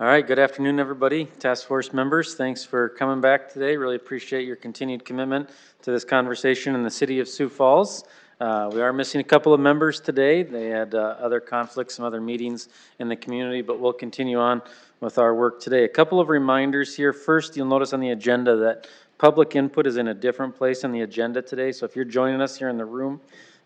All right, good afternoon, everybody. Task Force members, thanks for coming back today. Really appreciate your continued commitment to this conversation in the city of Sioux Falls. We are missing a couple of members today. They had other conflicts, some other meetings in the community, but we'll continue on with our work today. A couple of reminders here. First, you'll notice on the agenda that public input is in a different place on the agenda today. So if you're joining us here in the room,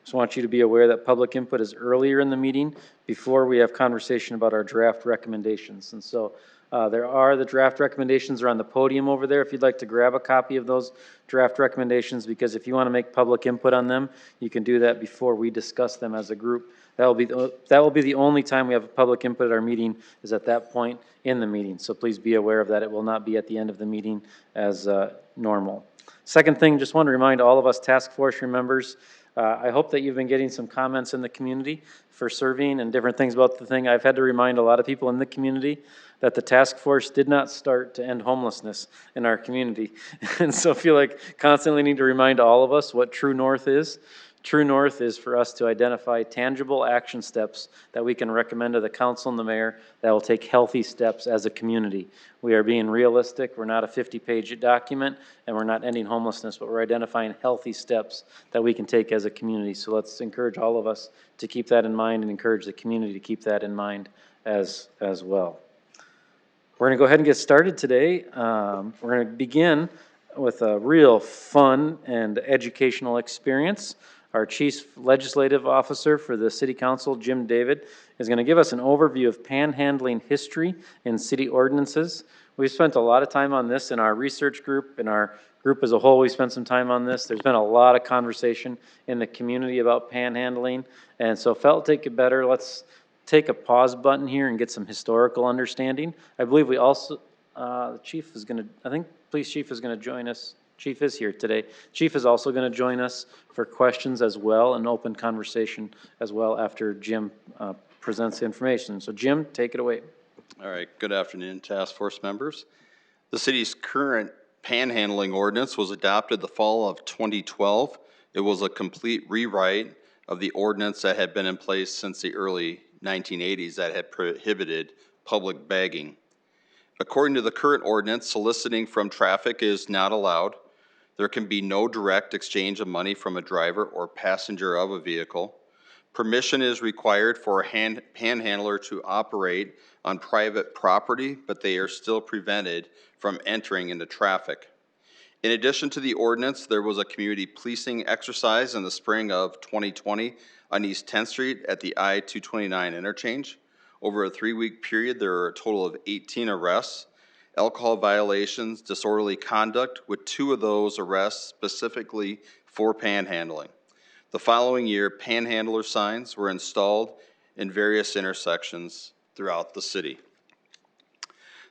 just want you to be aware that public input is earlier in the meeting before we have conversation about our draft recommendations. And so the draft recommendations are on the podium over there. If you'd like to grab a copy of those draft recommendations, because if you want to make public input on them, you can do that before we discuss them as a group. That will be the only time we have a public input at our meeting is at that point in the meeting. So please be aware of that. It will not be at the end of the meeting as normal. Second thing, just want to remind all of us task force members, I hope that you've been getting some comments in the community for serving and different things about the thing. I've had to remind a lot of people in the community that the task force did not start to end homelessness in our community. And so I feel like constantly need to remind all of us what True North is. True North is for us to identify tangible action steps that we can recommend to the council and the mayor that will take healthy steps as a community. We are being realistic. We're not a 50-page document, and we're not ending homelessness, but we're identifying healthy steps that we can take as a community. So let's encourage all of us to keep that in mind and encourage the community to keep that in mind as well. We're going to go ahead and get started today. We're going to begin with a real fun and educational experience. Our Chief Legislative Officer for the City Council, Jim David, is going to give us an overview of panhandling history in city ordinances. We've spent a lot of time on this in our research group, in our group as a whole. We spent some time on this. There's been a lot of conversation in the community about panhandling, and so felt take it better. Let's take a pause button here and get some historical understanding. I believe we also, the Chief is going to, I think Police Chief is going to join us. Chief is here today. Chief is also going to join us for questions as well, and open conversation as well after Jim presents the information. So Jim, take it away. All right, good afternoon, task force members. The city's current panhandling ordinance was adopted the fall of 2012. It was a complete rewrite of the ordinance that had been in place since the early 1980s that had prohibited public begging. According to the current ordinance, soliciting from traffic is not allowed. There can be no direct exchange of money from a driver or passenger of a vehicle. Permission is required for a panhandler to operate on private property, but they are still prevented from entering into traffic. In addition to the ordinance, there was a community policing exercise in the spring of 2020 on East 10th Street at the I-229 interchange. Over a 3-week period, there were a total of 18 arrests, alcohol violations, disorderly conduct, with 2 of those arrests specifically for panhandling. The following year, panhandler signs were installed in various intersections throughout the city.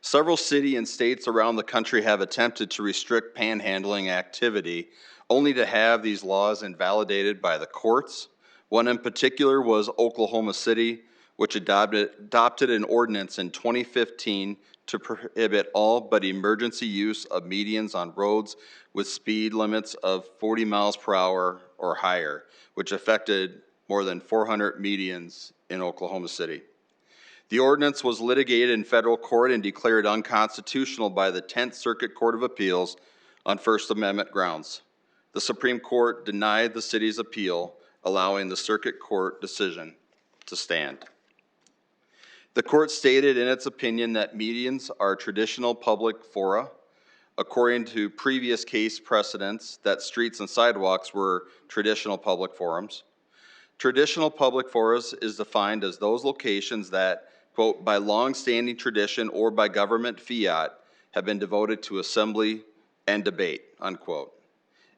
Several cities and states around the country have attempted to restrict panhandling activity, only to have these laws invalidated by the courts. One in particular was Oklahoma City, which adopted an ordinance in 2015 to prohibit all but emergency use of medians on roads with speed limits of 40 miles per hour or higher, which affected more than 400 medians in Oklahoma City. The ordinance was litigated in federal court and declared unconstitutional by the 10th Circuit Court of Appeals on First Amendment grounds. The Supreme Court denied the city's appeal, allowing the Circuit Court decision to stand. The court stated in its opinion that medians are traditional public fora. According to previous case precedents, that streets and sidewalks were traditional public forums. Traditional public forums is defined as those locations that, quote, by long-standing tradition or by government fiat, have been devoted to assembly and debate, unquote.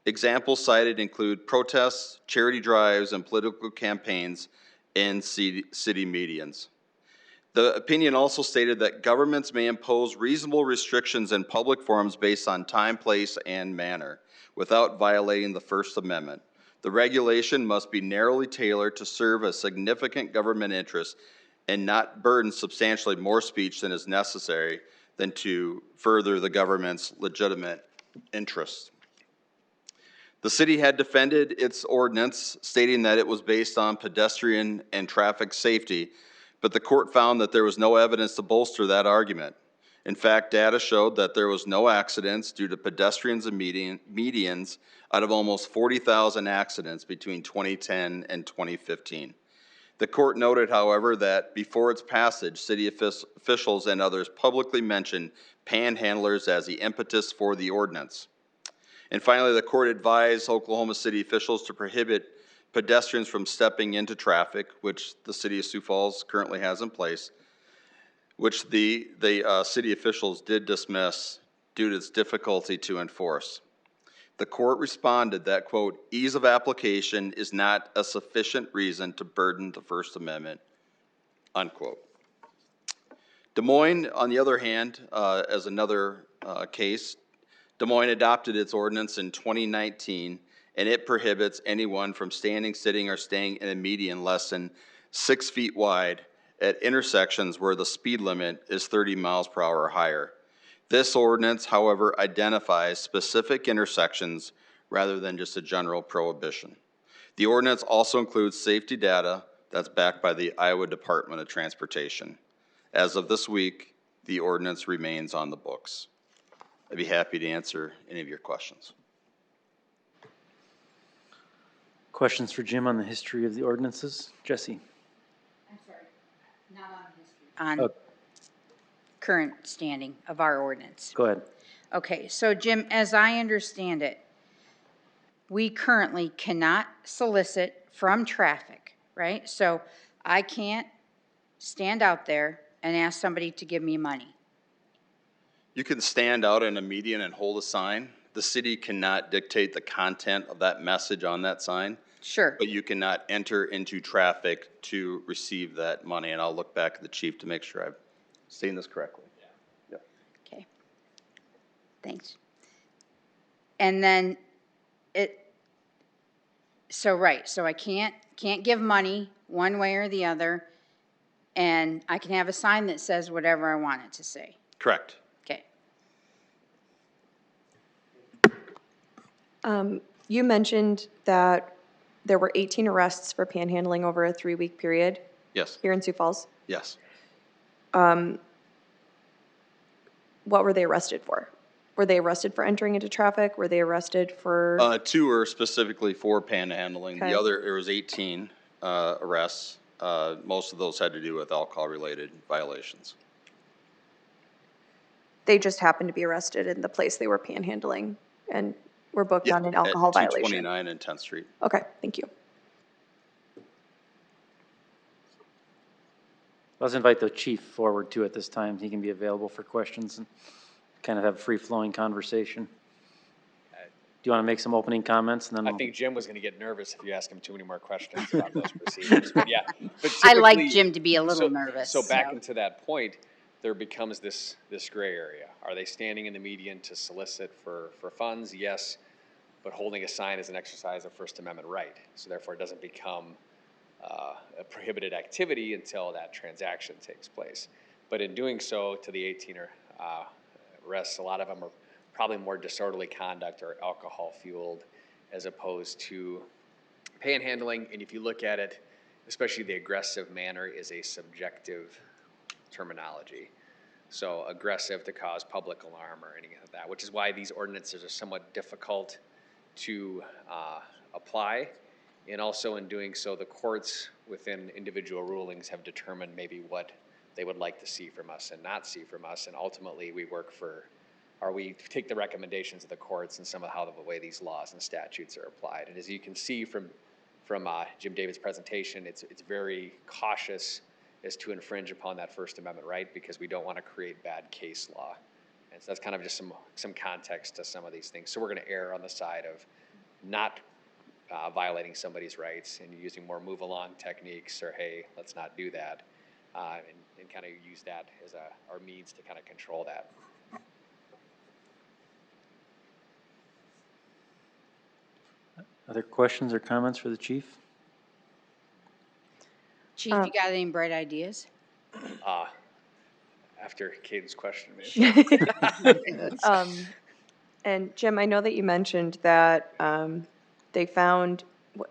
Examples cited include protests, charity drives, and political campaigns in city medians. The opinion also stated that governments may impose reasonable restrictions in public forums based on time, place, and manner without violating the First Amendment. The regulation must be narrowly tailored to serve a significant government interest and not burden substantially more speech than is necessary than to further the government's legitimate interests. The city had defended its ordinance, stating that it was based on pedestrian and traffic safety, but the court found that there was no evidence to bolster that argument. In fact, data showed that there was no accidents due to pedestrians and medians out of almost 40,000 accidents between 2010 and 2015. The court noted, however, that before its passage, city officials and others publicly mentioned panhandlers as the impetus for the ordinance. And finally, the court advised Oklahoma City officials to prohibit pedestrians from stepping into traffic, which the city of Sioux Falls currently has in place, which the city officials did dismiss due to its difficulty to enforce. The court responded that, quote, ease of application is not a sufficient reason to burden the First Amendment, unquote. Des Moines, on the other hand, as another case, Des Moines adopted its ordinance in 2019, and it prohibits anyone from standing, sitting, or staying in a median less than 6 feet wide at intersections where the speed limit is 30 miles per hour or higher. This ordinance, however, identifies specific intersections rather than just a general prohibition. The ordinance also includes safety data that's backed by the Iowa Department of Transportation. As of this week, the ordinance remains on the books. I'd be happy to answer any of your questions. Questions for Jim on the history of the ordinances? Jesse? I'm sorry, not on history. On current standing of our ordinance. Go ahead. Okay, so Jim, as I understand it, we currently cannot solicit from traffic, right? So I can't stand out there and ask somebody to give me money. You can stand out in a median and hold a sign. The city cannot dictate the content of that message on that sign. Sure. But you cannot enter into traffic to receive that money. And I'll look back at the chief to make sure I've seen this correctly. Yeah. Okay. Thanks. And then so I can't give money one way or the other, and I can have a sign that says whatever I want it to say. Correct. Okay. You mentioned that there were 18 arrests for panhandling over a 3-week period Yes. here in Sioux Falls. Yes. What were they arrested for? Were they arrested for entering into traffic? Were they arrested for? 2 were specifically for panhandling. Okay. The other, there was 18 arrests. Most of those had to do with alcohol-related violations. They just happened to be arrested in the place they were panhandling and were booked on an alcohol at violation. 229 and 10th Street. Okay, thank you. Let's invite the chief forward too at this time. He can be available for questions and kind of have a free-flowing conversation. Do you want to make some opening comments? And then I think Jim was going to get nervous if you ask him too many more questions about those procedures. But yeah, but I like typically- Jim to be a little nervous. So back into that point, there becomes this gray area. Are they standing in the median to solicit for funds? Yes, but holding a sign is an exercise of First Amendment right. So therefore, it doesn't become a prohibited activity until that transaction takes place. But in doing so, to the 18 arrests, a lot of them are probably more disorderly conduct or alcohol fueled as opposed to panhandling. And if you look at it, especially the aggressive manner is a subjective terminology. So aggressive to cause public alarm or anything like that, which is why these ordinances are somewhat difficult to apply. And also in doing so, the courts within individual rulings have determined maybe what they would like to see from us and not see from us. And ultimately we work for, or we take the recommendations of the courts and some of how the way these laws and statutes are applied. And as you can see from Jim David's presentation, it's very cautious as to infringe upon that First Amendment right because we don't want to create bad case law. And so that's kind of just some context to some of these things. So we're going to err on the side of not violating somebody's rights and using more move along techniques or hey, let's not do that, and kind of use that as our means to kind of control that. other questions or comments for the chief? Chief, you got any bright ideas? After Caden's question, maybe. And Jim, I know that you mentioned that they found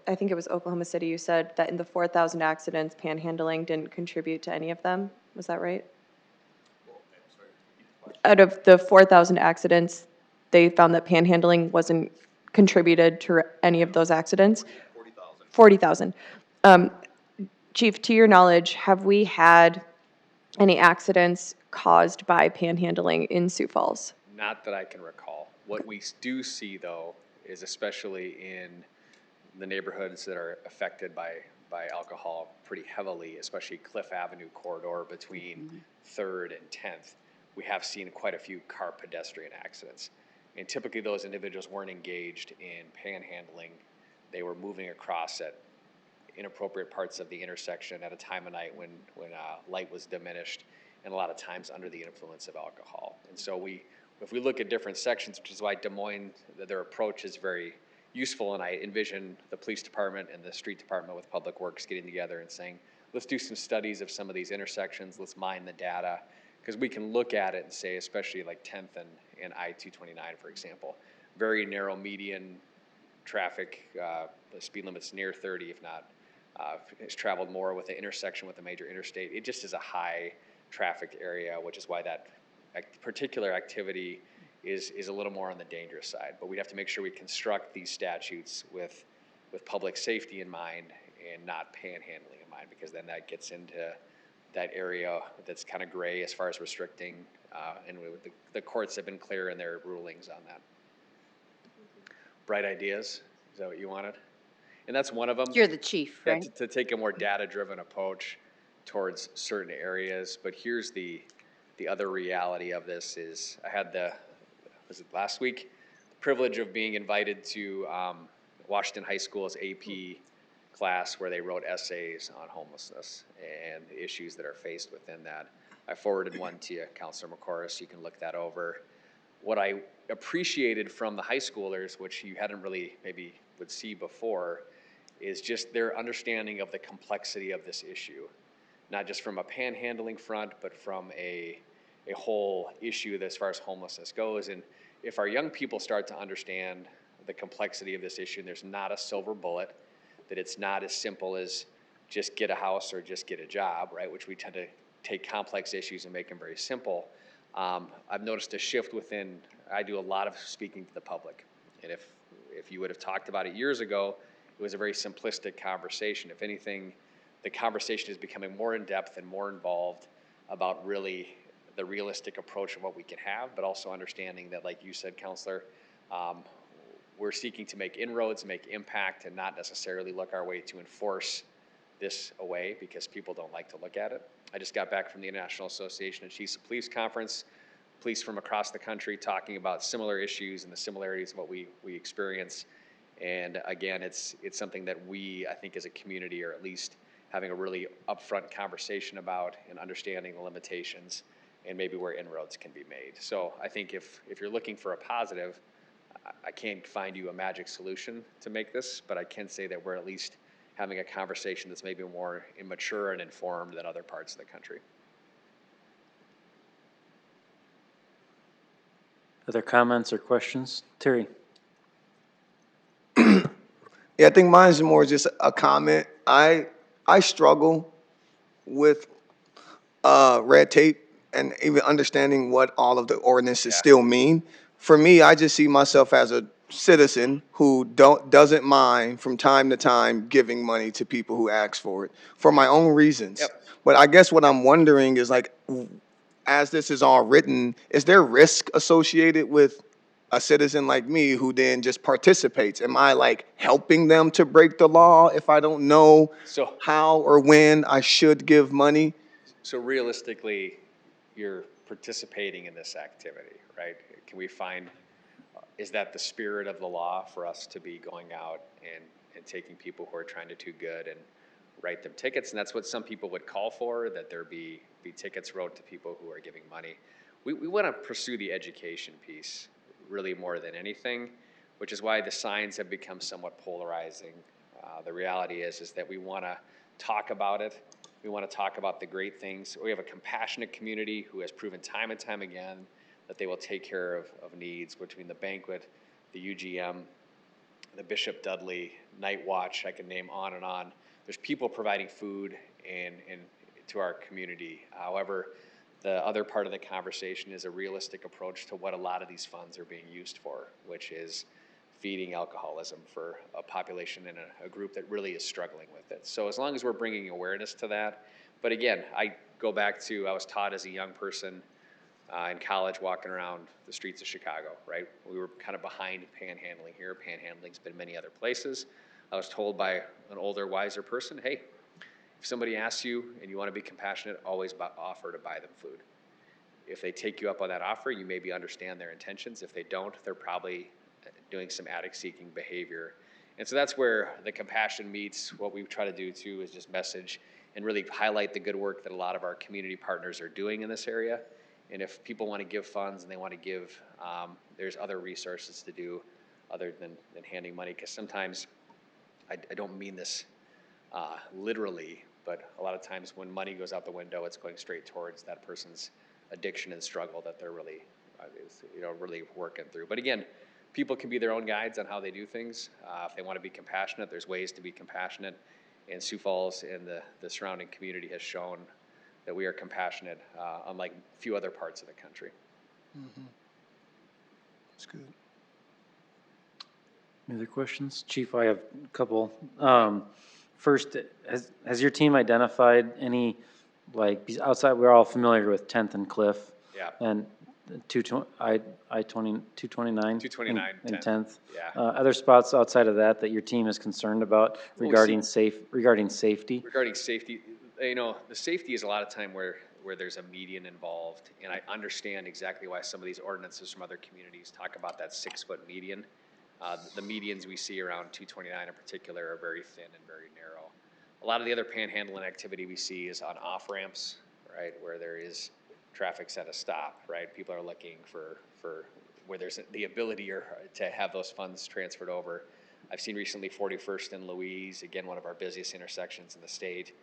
I think it was Oklahoma City, you said that in the 4,000 accidents, panhandling didn't contribute to any of them. Was that right? Out of the 4,000 accidents, they found that panhandling wasn't contributed to any of those accidents? 40,000. Chief, to your knowledge, have we had any accidents caused by panhandling in Sioux Falls? Not that I can recall. What we do see, though, is especially in the neighborhoods that are affected by alcohol pretty heavily, especially Cliff Avenue corridor between 3rd and 10th, we have seen quite a few car pedestrian accidents. And typically those individuals weren't engaged in panhandling. They were moving across at inappropriate parts of the intersection at a time of night when light was diminished, and a lot of times under the influence of alcohol. And so if we look at different sections, which is why Des Moines, their approach is very useful, and I envision the police department and the street department with Public Works getting together and saying, let's do some studies of some of these intersections, let's mine the data, because we can look at it and say, especially like 10th and I-229, for example, very narrow median traffic, the speed limit's near 30, if not, it's traveled more with the intersection with a major interstate. It just is a high traffic area, which is why that particular activity is a little more on the dangerous side. But we have to make sure we construct these statutes with public safety in mind and not panhandling in mind, because then that gets into that area that's kind of gray as far as restricting, and the courts have been clear in their rulings on that. Bright ideas, is that what you wanted? And that's one of them. You're the chief, Yeah, right? to take a more data-driven approach towards certain areas. But here's the other reality of this is I had was it last week, the privilege of being invited to Washington High School's AP class where they wrote essays on homelessness and the issues that are faced within that. I forwarded one to you, Councilor McCorris. You can look that over. What I appreciated from the high schoolers, which you hadn't really maybe would see before, is just their understanding of the complexity of this issue, not just from a panhandling front, but from a whole issue as far as homelessness goes. And if our young people start to understand the complexity of this issue, and there's not a silver bullet, that it's not as simple as just get a house or just get a job, right? Which we tend to take complex issues and make them very simple. I've noticed a shift within, I do a lot of speaking to the public. And if you would have talked about it years ago, it was a very simplistic conversation. If anything, the conversation is becoming more in depth and more involved about really the realistic approach of what we can have, but also understanding that, like you said, Counselor, we're seeking to make inroads, make impact, and not necessarily look our way to enforce this away because people don't like to look at it. I just got back from the International Association of Chiefs of Police Conference, police from across the country talking about similar issues and the similarities of what we experience. And again, it's something that we, I think as a community, are at least having a really upfront conversation about and understanding the limitations and maybe where inroads can be made. So I think if you're looking for a positive, I can't find you a magic solution to make this, but I can say that we're at least having a conversation that's maybe more immature and informed than other parts of the country. Other comments or questions? Terry? Yeah, I think mine's more just a comment. I struggle with red tape and even understanding what all of the ordinances still mean. For me, I just see myself as a citizen who doesn't mind from time to time giving money to people who ask for it for my own reasons. Yep. But I guess what I'm wondering is, like, as this is all written, is there risk associated with a citizen like me who then just participates? Am I like helping them to break the law if I don't know So- how or when I should give money? So realistically, you're participating in this activity, right? Can we find, is that the spirit of the law for us to be going out and taking people who are trying to do good and write them tickets? And that's what some people would call for, that there be tickets wrote to people who are giving money. We want to pursue the education piece really more than anything, which is why the signs have become somewhat polarizing. The reality is that we want to talk about it. We want to talk about the great things. We have a compassionate community who has proven time and time again that they will take care of needs between the banquet, the UGM, the Bishop Dudley Night Watch, I can name on and on. There's people providing food and to our community. However, the other part of the conversation is a realistic approach to what a lot of these funds are being used for, which is feeding alcoholism for a population and a group that really is struggling with it. So as long as we're bringing awareness to that, but again, I go back to, I was taught as a young person in college walking around the streets of Chicago, right? We were kind of behind panhandling here. Panhandling's been many other places. I was told by an older, wiser person, hey, if somebody asks you and you want to be compassionate, always offer to buy them food. If they take you up on that offer, you maybe understand their intentions. If they don't, they're probably doing some addict-seeking behavior. And so that's where the compassion meets. What we try to do too is just message and really highlight the good work that a lot of our community partners are doing in this area. And if people want to give funds and they want to give, there's other resources to do other than handing money. Because sometimes, I don't mean this literally, but a lot of times when money goes out the window, it's going straight towards that person's addiction and struggle that they're really, really working through. But again, people can be their own guides on how they do things. If they want to be compassionate, there's ways to be compassionate. And Sioux Falls and the surrounding community has shown that we are compassionate, unlike a few other parts of the country. That's good. Any other questions? Chief, I have a couple. First, has your team identified any, like, outside, we're all familiar with 10th and Cliff. Yeah. And I-229. 229, And 10th. 10th. Yeah. Other spots outside of that your team is concerned about regarding safety? Regarding safety, the safety is a lot of time where there's a median involved, and I understand exactly why some of these ordinances from other communities talk about that 6-foot median. The medians we see around 229 in particular are very thin and very narrow. A lot of the other panhandling activity we see is on off-ramps, right, where there is traffic's at a stop, right? People are looking for where there's the ability to have those funds transferred over. I've seen recently 41st and Louise, again, one of our busiest intersections in the state.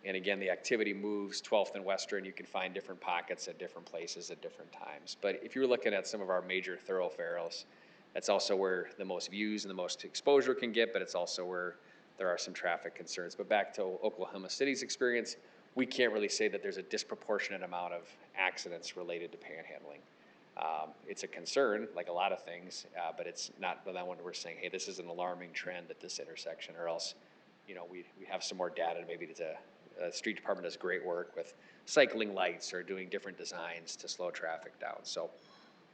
And again, the activity moves 12th and Western. You can find different pockets at different places at different times. But if you're looking at some of our major thoroughfares, that's also where the most views and the most exposure can get, but it's also where there are some traffic concerns. But back to Oklahoma City's experience, we can't really say that there's a disproportionate amount of accidents related to panhandling. It's a concern, like a lot of things, but it's not that one we're saying, hey, this is an alarming trend at this intersection, or else, we have some more data. Maybe the street department does great work with cycling lights or doing different designs to slow traffic down. So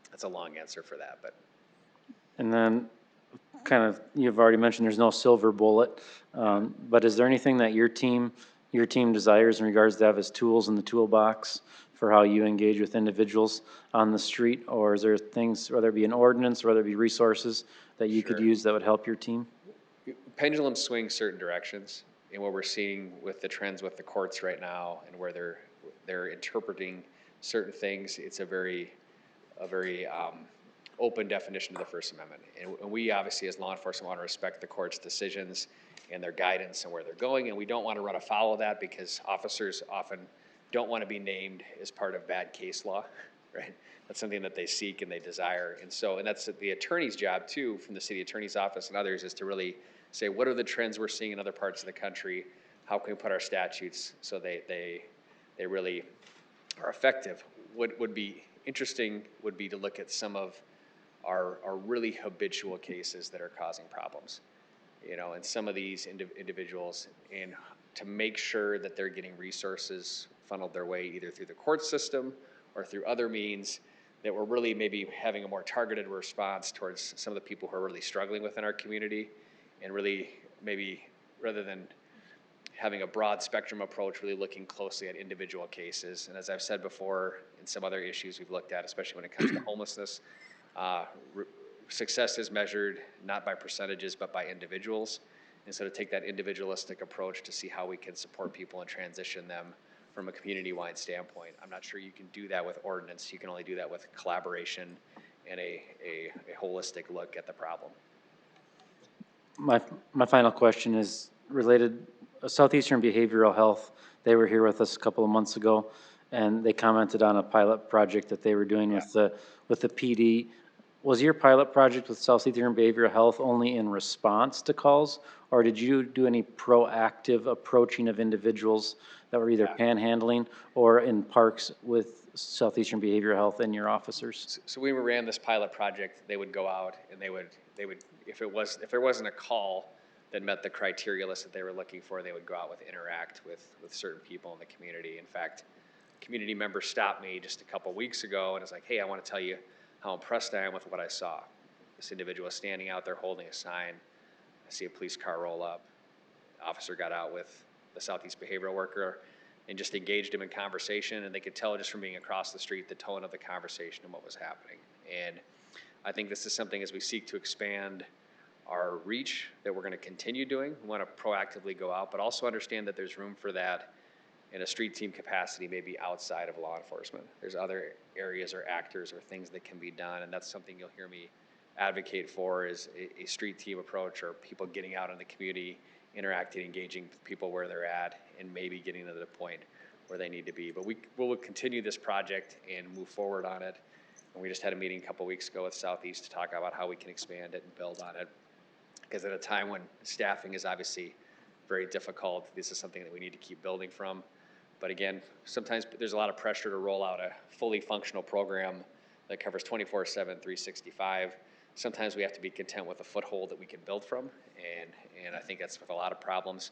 that's a long answer for that, but. And then, kind of, you've already mentioned there's no silver bullet, but is there anything that your team desires in regards to have as tools in the toolbox for how you engage with individuals on the street? Or is there things, whether it be an ordinance, whether it be resources, that you could use that would help your team? Pendulums swing certain directions, and what we're seeing with the trends with the courts right now and where they're interpreting certain things, it's a very open definition of the First Amendment. And we obviously as law enforcement want to respect the court's decisions and their guidance and where they're going, and we don't want to run afoul of that because officers often don't want to be named as part of bad case law, right? That's something that they seek and they desire. And that's the attorney's job too, from the city attorney's office and others, is to really say, what are the trends we're seeing in other parts of the country? How can we put our statutes so they really are effective? What would be interesting would be to look at some of our really habitual cases that are causing problems, and some of these individuals, and to make sure that they're getting resources funneled their way either through the court system or through other means, that we're really maybe having a more targeted response towards some of the people who are really struggling within our community, and really maybe rather than having a broad spectrum approach, really looking closely at individual cases. And as I've said before, in some other issues we've looked at, especially when it comes to homelessness, success is measured not by percentages but by individuals. And so to take that individualistic approach to see how we can support people and transition them from a community-wide standpoint. I'm not sure you can do that with ordinance. You can only do that with collaboration and a holistic look at the problem. My final question is related, Southeastern Behavioral Health. They were here with us a couple of months ago, and they commented on a pilot project that they were doing with the PD. Was your pilot project with Southeastern Behavioral Health only in response to calls? Or did you do any proactive approaching of individuals that were either panhandling or in parks with Southeastern Behavioral Health and your officers? So when we ran this pilot project, they would go out and they would, if there wasn't a call that met the criteria list that they were looking for, they would go out with interact with certain people in the community. In fact, a community member stopped me just a couple weeks ago and was like, hey, I want to tell you how impressed I am with what I saw. This individual is standing out there holding a sign. I see a police car roll up. The officer got out with the Southeast behavioral worker and just engaged him in conversation, and they could tell just from being across the street the tone of the conversation and what was happening. And I think this is something as we seek to expand our reach that we're going to continue doing. We want to proactively go out, but also understand that there's room for that in a street team capacity, maybe outside of law enforcement. There's other areas or actors or things that can be done, and that's something you'll hear me advocate for is a street team approach, or people getting out in the community, interacting, engaging with people where they're at, and maybe getting to the point where they need to be. But we will continue this project and move forward on it. And we just had a meeting a couple weeks ago with Southeast to talk about how we can expand it and build on it. Because at a time when staffing is obviously very difficult, this is something that we need to keep building from. But again, sometimes there's a lot of pressure to roll out a fully functional program that covers 24/7, 365. Sometimes we have to be content with a foothold that we can build from, and I think that's with a lot of problems.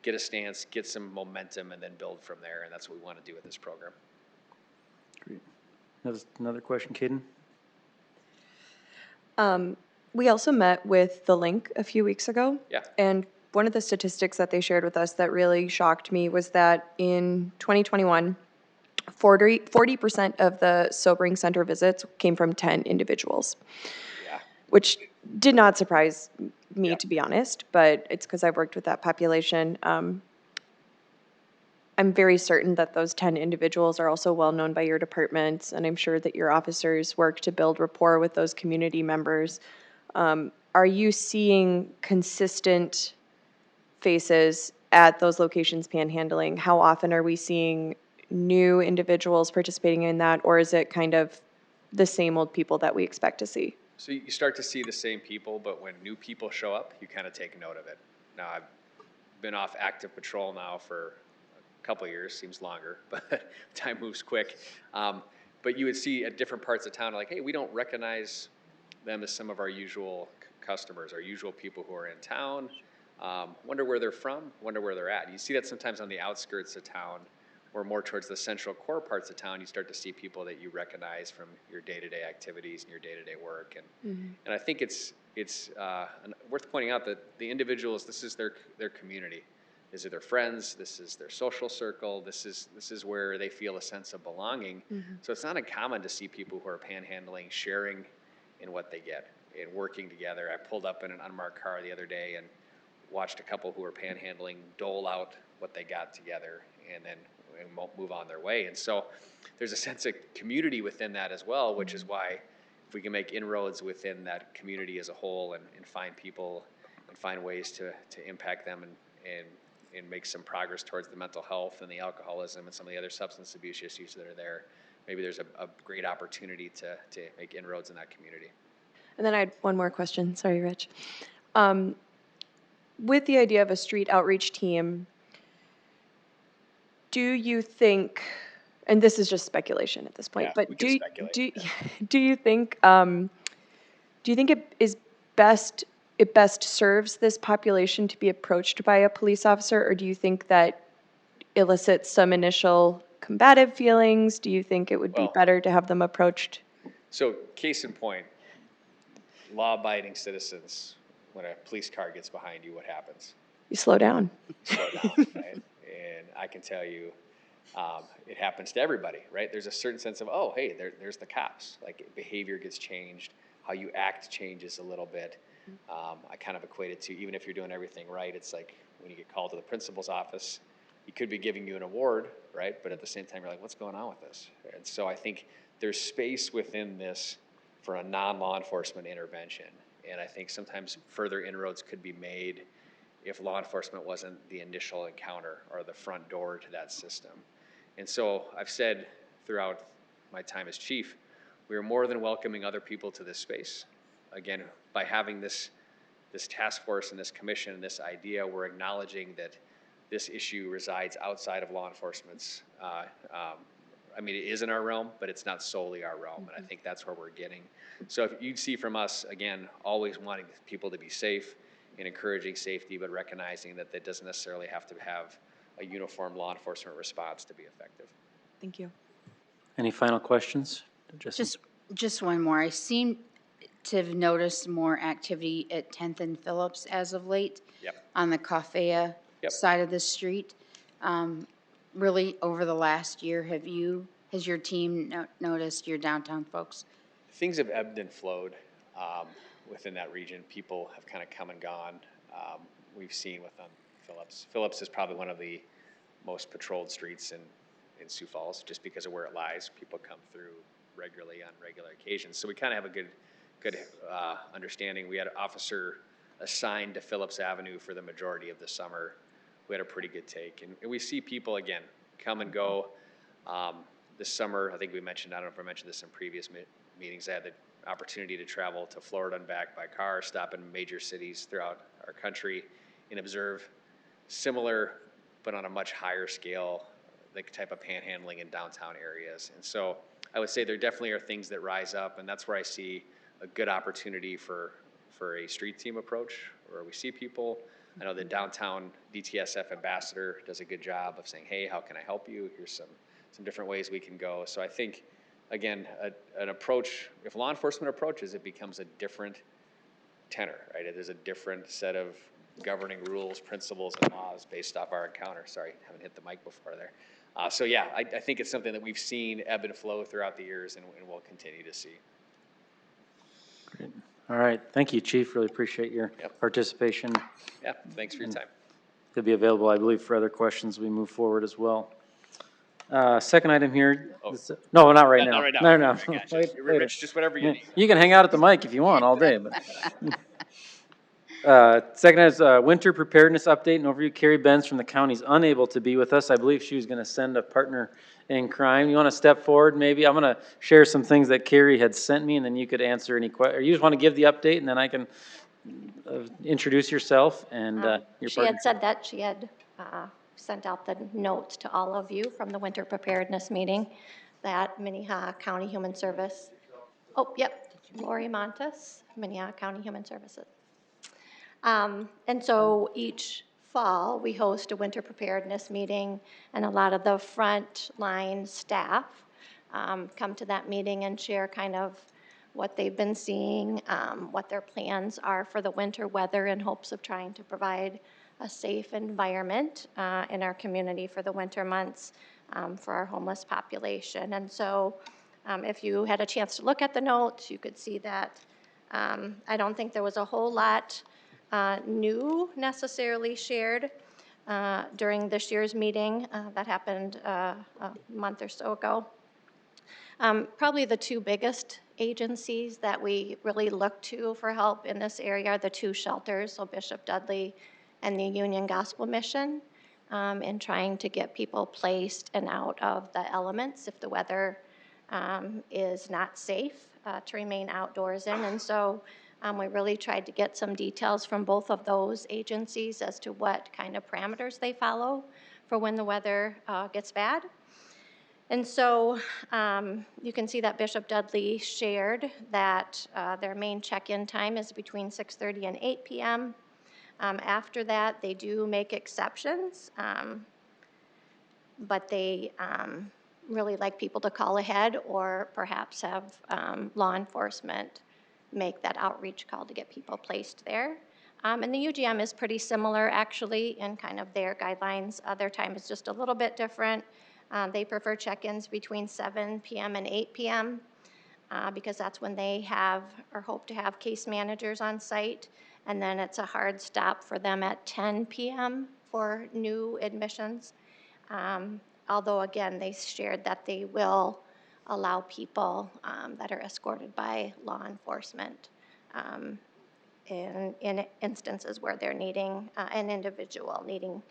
Get a stance, get some momentum, and then build from there, and that's what we want to do with this program. Great. Another question, Caden? We also met with The Link a few weeks ago. Yeah. And one of the statistics that they shared with us that really shocked me was that in 2021, 40% of the sobering center visits came from 10 individuals, Yeah. which did not surprise me, to be honest, but it's because I've worked with that population. I'm very certain that those 10 individuals are also well-known by your departments, and I'm sure that your officers work to build rapport with those community members. Are you seeing consistent faces at those locations panhandling? How often are we seeing new individuals participating in that, or is it kind of the same old people that we expect to see? So you start to see the same people, but when new people show up, you kind of take note of it. Now, I've been off active patrol now for a couple of years, seems longer, but time moves quick. But you would see at different parts of town, like, hey, we don't recognize them as some of our usual customers, our usual people who are in town. Wonder where they're from, wonder where they're at. You see that sometimes on the outskirts of town, or more towards the central core parts of town, you start to see people that you recognize from your day-to-day activities and your day-to-day work. And I think it's worth pointing out that the individuals, this is their community. These are their friends, this is their social circle, this is where they feel a sense of belonging. So it's not uncommon to see people who are panhandling, sharing in what they get, and working together. I pulled up in an unmarked car the other day and watched a couple who were panhandling dole out what they got together and then move on their way. And so there's a sense of community within that as well, which is why if we can make inroads within that community as a whole and find people and find ways to impact them and make some progress towards the mental health and the alcoholism and some of the other substance abuse issues that are there, maybe there's a great opportunity to make inroads in that community. And then I had one more question. Sorry, Rich. With the idea of a street outreach team, do you think, and this is just speculation at this point, Yeah, but we can speculate, do you think it best serves this population to be approached by a police officer, or do you think that elicits some initial combative feelings? Do you think it would be Well- better to have them approached? So case in point, law-abiding citizens, when a police car gets behind you, what happens? You slow down. Slow down, right? And I can tell you, it happens to everybody, right? There's a certain sense of, oh, hey, there's the cops. Like behavior gets changed, how you act changes a little bit. I kind of equate it to even if you're doing everything right, it's like when you get called to the principal's office, he could be giving you an award, right? But at the same time, you're like, what's going on with this? And so I think there's space within this for a non-law enforcement intervention. And I think sometimes further inroads could be made if law enforcement wasn't the initial encounter or the front door to that system. And so I've said throughout my time as chief, we are more than welcoming other people to this space. Again, by having this task force and this commission and this idea, we're acknowledging that this issue resides outside of law enforcement's, I mean, it is in our realm, but it's not solely our realm, and I think that's where we're getting. So if you'd see from us, again, always wanting people to be safe and encouraging safety, but recognizing that that doesn't necessarily have to have a uniform law enforcement response to be effective. Thank you. Any final questions? Just one more. I seem to have noticed more activity at 10th and Phillips as of late. Yep. On the Coffea Yep. side of the street. Really, over the last year, has your team noticed, your downtown folks? Things have ebbed and flowed within that region. People have kind of come and gone. We've seen within Phillips. Phillips is probably one of the most patrolled streets in Sioux Falls, just because of where it lies. People come through regularly on regular occasions. So we kind of have a good understanding. We had an officer assigned to Phillips Avenue for the majority of the summer. We had a pretty good take. And we see people, again, come and go. This summer, I think we mentioned, I don't know if I mentioned this in previous meetings, I had the opportunity to travel to Florida and back by car, stop in major cities throughout our country, and observe similar, but on a much higher scale, the type of panhandling in downtown areas. And so I would say there definitely are things that rise up, and that's where I see a good opportunity for a street team approach, where we see people. I know the downtown DTSF ambassador does a good job of saying, hey, how can I help you? Here's some different ways we can go. So I think, again, an approach, if law enforcement approaches, it becomes a different tenor, right? There's a different set of governing rules, principles, and laws based off our encounter. Sorry, haven't hit the mic before there. So yeah, I think it's something that we've seen ebb and flow throughout the years, and we'll continue to see. Great. All right, thank you, Chief. Really appreciate your participation. Yeah, thanks for your time. He'll be available, I believe, for other questions as we move forward as well. Second item here. No, not right now. Not right now. No. I gotcha. Wait, Rich, just whatever you need. You can hang out at the mic if you want all day, but. Second is winter preparedness update and overview. Carrie Benz from the county is unable to be with us. I believe she was going to send a partner in crime. You want to step forward maybe? I'm going to share some things that Carrie had sent me, and then you could answer any questions. Or you just want to give the update, and then I can introduce yourself and your She partner. had said that she had sent out the notes to all of you from the winter preparedness meeting that Minnehaha County Human Service, Lori Montes, Minnehaha County Human Services. And so each fall, we host a winter preparedness meeting, and a lot of the frontline staff come to that meeting and share kind of what they've been seeing, what their plans are for the winter weather in hopes of trying to provide a safe environment in our community for the winter months for our homeless population. And so if you had a chance to look at the notes, you could see that I don't think there was a whole lot new necessarily shared during this year's meeting that happened a month or so ago. Probably the two biggest agencies that we really look to for help in this area are the two shelters, so Bishop Dudley and the Union Gospel Mission, in trying to get people placed and out of the elements if the weather is not safe to remain outdoors in. And so we really tried to get some details from both of those agencies as to what kind of parameters they follow for when the weather gets bad. And so you can see that Bishop Dudley shared that their main check-in time is between 6:30 and 8 p.m. After that, they do make exceptions, but they really like people to call ahead or perhaps have law enforcement make that outreach call to get people placed there. And the UGM is pretty similar, actually, in kind of their guidelines. Their time is just a little bit different. They prefer check-ins between 7 p.m. and 8 p.m. Because that's when they have or hope to have case managers on site. And then it's a hard stop for them at 10 p.m. for new admissions. Although, again, they shared that they will allow people that are escorted by law enforcement in instances where they're needing an individual needing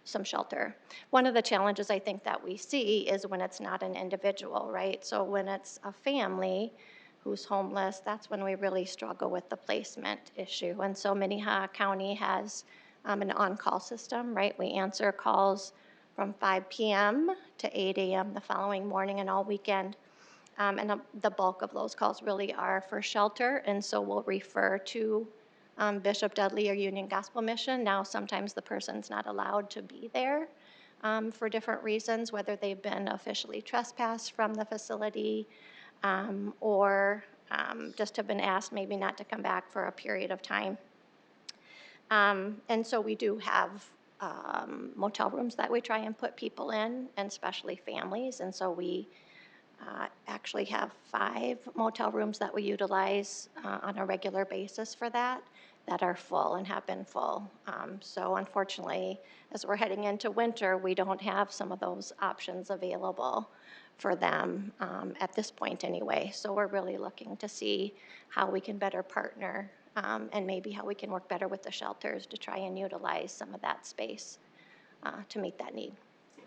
some shelter. One of the challenges I think that we see is when it's not an individual, right? So when it's a family who's homeless, that's when we really struggle with the placement issue. And so Minnehaha County has an on-call system, right? We answer calls from 5 p.m. to 8 a.m. the following morning and all weekend. And the bulk of those calls really are for shelter, and so we'll refer to Bishop Dudley or Union Gospel Mission. Now, sometimes the person's not allowed to be there for different reasons, whether they've been officially trespassed from the facility or just have been asked maybe not to come back for a period of time. And so we do have motel rooms that we try and put people in, and especially families, and so we actually have 5 motel rooms that we utilize on a regular basis for that are full and have been full. So unfortunately, as we're heading into winter, we don't have some of those options available for them at this point anyway. So we're really looking to see how we can better partner and maybe how we can work better with the shelters to try and utilize some of that space to meet that need.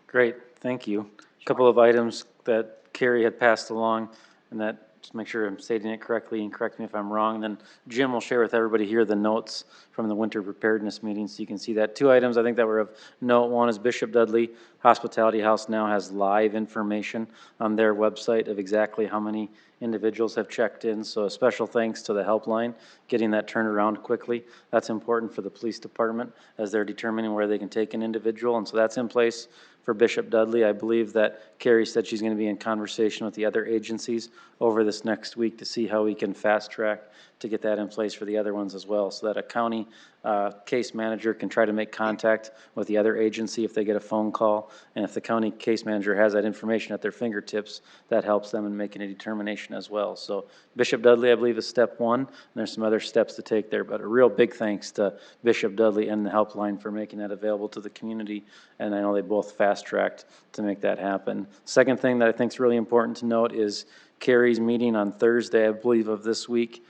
Great, thank you. A couple of items that Carrie had passed along, and that, just make sure I'm stating it correctly, and correct me if I'm wrong. Then Jim will share with everybody here the notes from the winter preparedness meeting, so you can see that. 2 items I think that were of note. One is Bishop Dudley Hospitality House now has live information on their website of exactly how many individuals have checked in, so a special thanks to the helpline, getting that turned around quickly. That's important for the police department as they're determining where they can take an individual, and so that's in place for Bishop Dudley. I believe that Carrie said she's going to be in conversation with the other agencies over this next week to see how we can fast track to get that in place for the other ones as well, so that a county case manager can try to make contact with the other agency if they get a phone call. And if the county case manager has that information at their fingertips, that helps them in making a determination as well. So Bishop Dudley, I believe, is step 1, and there's some other steps to take there, but a real big thanks to Bishop Dudley and the helpline for making that available to the community, and I know they both fast-tracked to make that happen. Second thing that I think is really important to note is Carrie's meeting on Thursday, I believe, of this week,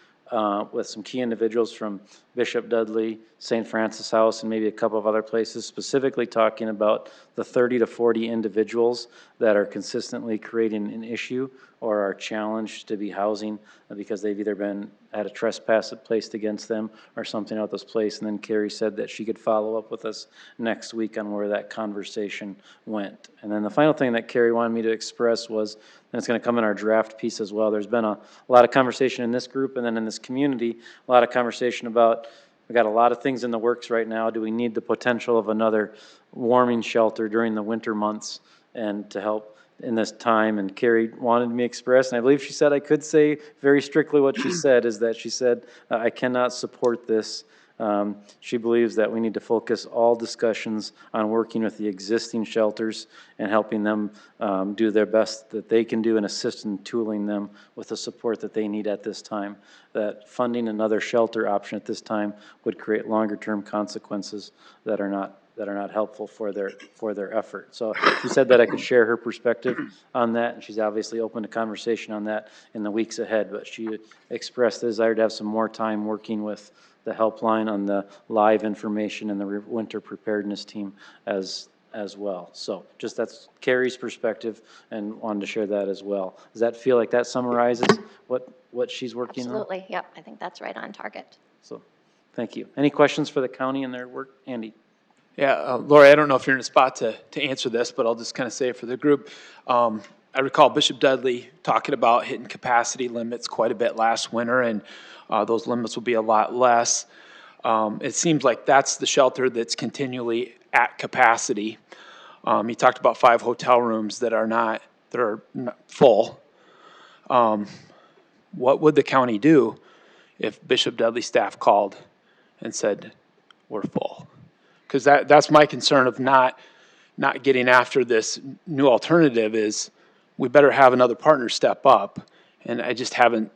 with some key individuals from Bishop Dudley, St. Francis House, and maybe a couple of other places, specifically talking about the 30 to 40 individuals that are consistently creating an issue or are challenged to be housing because they've either had a trespass placed against them or something out this place. And then Carrie said that she could follow up with us next week on where that conversation went. And then the final thing that Carrie wanted me to express was, and it's going to come in our draft piece as well, there's been a lot of conversation in this group and then in this community, a lot of conversation about, we've got a lot of things in the works right now. Do we need the potential of another warming shelter during the winter months and to help in this time? And Carrie wanted me to express, and I believe she said I could say very strictly what she said, is that she said, I cannot support this. She believes that we need to focus all discussions on working with the existing shelters and helping them do their best that they can do and assist in tooling them with the support that they need at this time. That funding another shelter option at this time would create longer-term consequences that are not helpful for their effort. So she said that I could share her perspective on that, and she's obviously open to conversation on that in the weeks ahead, but she expressed the desire to have some more time working with the helpline on the live information and the winter preparedness team as well. So just that's Carrie's perspective, and wanted to share that as well. Does that feel like that summarizes what she's working on? Absolutely, yep, I think that's right on target. So, thank you. Any questions for the county and their work? Andy? Yeah, Lori, I don't know if you're in a spot to answer this, but I'll just kind of say it for the group. I recall Bishop Dudley talking about hitting capacity limits quite a bit last winter, and those limits will be a lot less. It seems like that's the shelter that's continually at capacity. He talked about 5 hotel rooms that are not full. What would the county do if Bishop Dudley staff called and said, we're full? Because that's my concern of not getting after this new alternative is we better have another partner step up, and I just haven't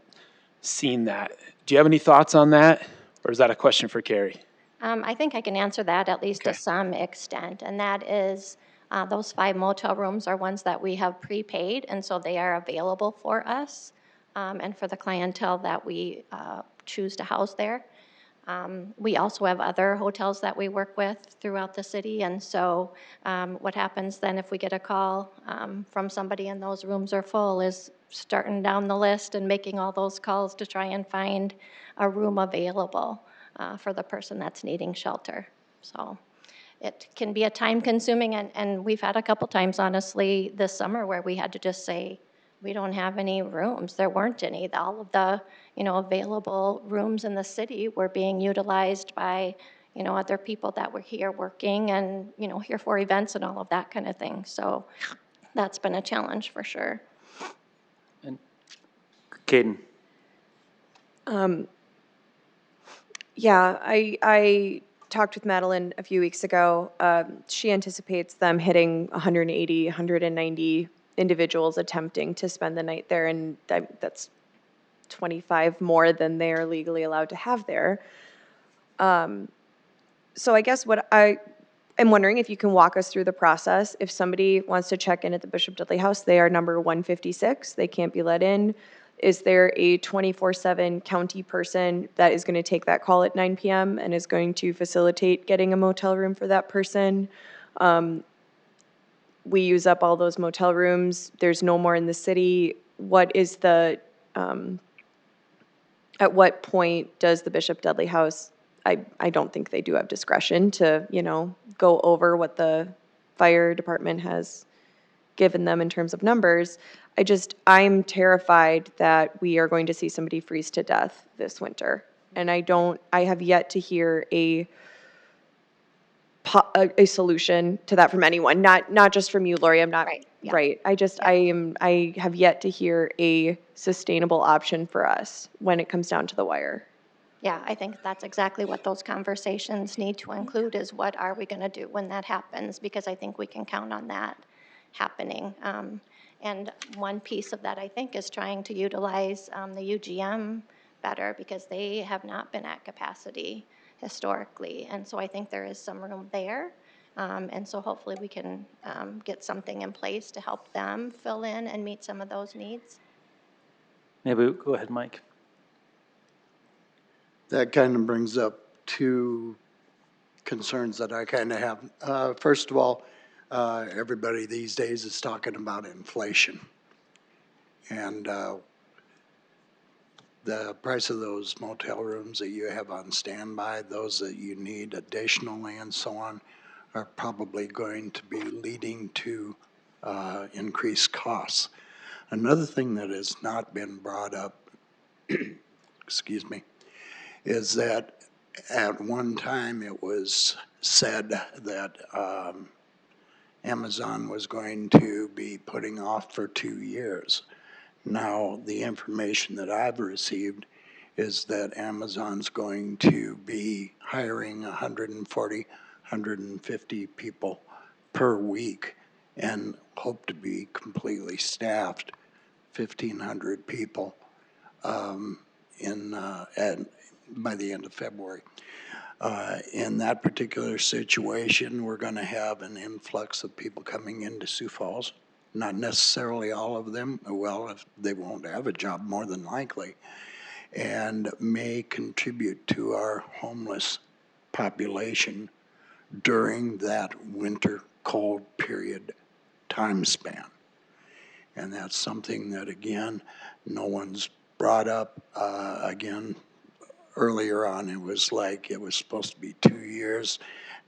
seen that. Do you have any thoughts on that, or is that a question for Carrie? I think I can answer that at least to some extent, and that is those 5 motel rooms are ones that we have prepaid, and so they are available for us and for the clientele that we choose to house there. We also have other hotels that we work with throughout the city, and so what happens then if we get a call from somebody and those rooms are full is starting down the list and making all those calls to try and find a room available for the person that's needing shelter. So it can be a time-consuming, and we've had a couple times, honestly, this summer where we had to just say, we don't have any rooms. There weren't any. All of the, available rooms in the city were being utilized by, other people that were here working and, here for events and all of that kind of thing. So that's been a challenge for sure. Caden? Yeah, I talked with Madeline a few weeks ago. She anticipates them hitting 180, 190 individuals attempting to spend the night there, and that's 25 more than they are legally allowed to have there. So I guess what I am wondering if you can walk us through the process. If somebody wants to check in at the Bishop Dudley House, they are number 156. They can't be let in. Is there a 24/7 county person that is going to take that call at 9 p.m. and is going to facilitate getting a motel room for that person? We use up all those motel rooms. There's no more in the city. What is the, at what point does the Bishop Dudley House, I don't think they do have discretion to, go over what the fire department has given them in terms of numbers. I'm terrified that we are going to see somebody freeze to death this winter. And I have yet to hear a solution to that from anyone, not just from you, Lori. I'm not, Right, yeah. right. I have yet to hear a sustainable option for us when it comes down to the wire. Yeah, I think that's exactly what those conversations need to include is what are we going to do when that happens? Because I think we can count on that happening. And one piece of that, I think, is trying to utilize the UGM better because they have not been at capacity historically. And so I think there is some room there. And so hopefully we can get something in place to help them fill in and meet some of those needs. Maybe, go ahead, Mike. That kind of brings up two concerns that I kind of have. First of all, everybody these days is talking about inflation. And the price of those motel rooms that you have on standby, those that you need additionally and so on, are probably going to be leading to increased costs. Another thing that has not been brought up, excuse me, is that at one time it was said that Amazon was going to be putting off for 2 years. Now, the information that I've received is that Amazon's going to be hiring 140, 150 people per week and hope to be completely staffed, 1,500 people by the end of February. In that particular situation, we're going to have an influx of people coming into Sioux Falls. Not necessarily all of them, well, if they won't have a job, more than likely, and may contribute to our homeless population during that winter cold period time span. And that's something that, again, no one's brought up. Again, earlier on, it was like it was supposed to be 2 years.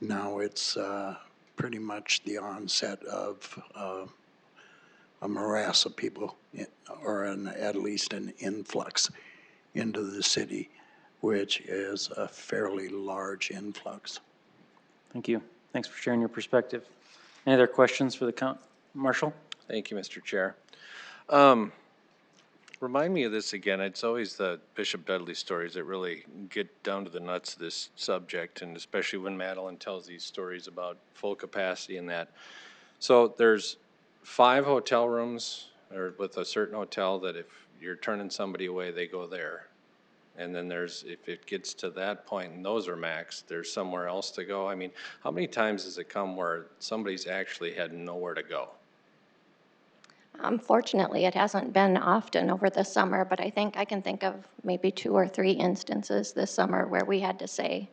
Now it's pretty much the onset of a morass of people, or at least an influx into the city, which is a fairly large influx. Thank you. Thanks for sharing your perspective. Any other questions for the Marshall? Thank you, Mr. Chair. Remind me of this again. It's always the Bishop Dudley stories that really get down to the nuts of this subject, and especially when Madeline tells these stories about full capacity and that. So there's 5 hotel rooms, or with a certain hotel, that if you're turning somebody away, they go there. And then there's, if it gets to that point and those are maxed, there's somewhere else to go. I mean, how many times has it come where somebody's actually had nowhere to go? Fortunately, it hasn't been often over the summer, but I think I can think of maybe 2 or 3 instances this summer where we had to say,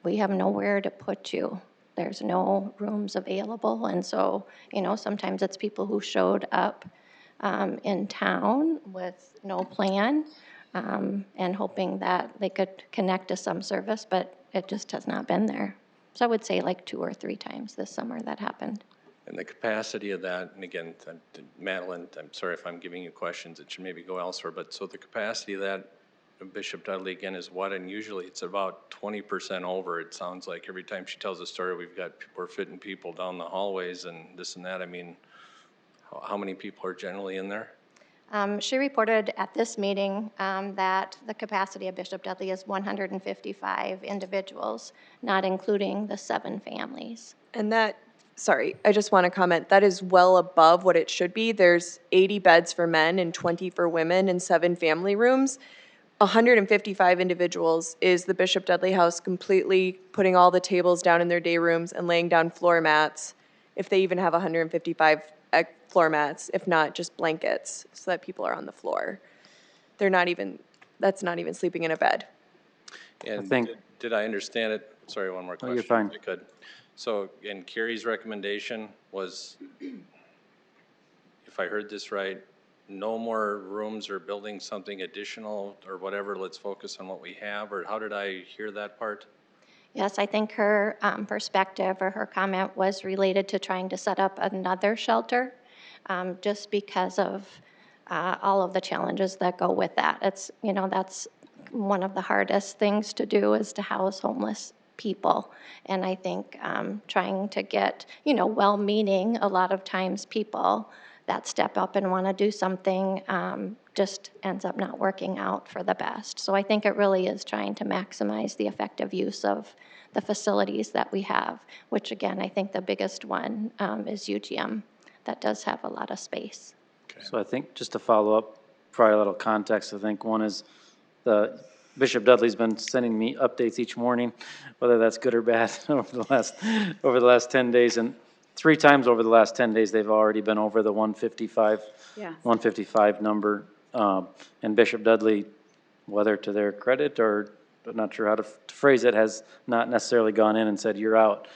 we have nowhere to put you. There's no rooms available. And so, sometimes it's people who showed up in town with no plan and hoping that they could connect to some service, but it just has not been there. So I would say like 2 or 3 times this summer that happened. And the capacity of that, and again, Madeline, I'm sorry if I'm giving you questions, it should maybe go elsewhere, but so the capacity of that, Bishop Dudley, again, is what, and usually it's about 20% over, it sounds like. Every time she tells a story, we're fitting people down the hallways and this and that. I mean, how many people are generally in there? She reported at this meeting that the capacity of Bishop Dudley is 155 individuals, not including the 7 families. And that, sorry, I just want to comment, that is well above what it should be. There's 80 beds for men and 20 for women and 7 family rooms. 155 individuals is the Bishop Dudley House completely putting all the tables down in their day rooms and laying down floor mats, if they even have 155 floor mats, if not just blankets, so that people are on the floor. That's not even sleeping in a bed. And think- did I understand it? Sorry, one more question. you're fine. If I could. So, and Carrie's recommendation was, if I heard this right, no more rooms or building something additional or whatever, let's focus on what we have, or how did I hear that part? Yes, I think her perspective or her comment was related to trying to set up another shelter, just because of all of the challenges that go with that. It's, that's one of the hardest things to do, is to house homeless people. And I think trying to get, well-meaning, a lot of times people that step up and want to do something just ends up not working out for the best. So I think it really is trying to maximize the effective use of the facilities that we have, which again, I think the biggest one is UGM. That does have a lot of space. So I think, just to follow up, probably a little context, I think one is the Bishop Dudley's been sending me updates each morning, whether that's good or bad, over the last 10 days. And 3 times over the last 10 days, they've already been over the 155 number. And Bishop Dudley, whether to their credit or I'm not sure how to phrase it, has not necessarily gone in and said, you're out.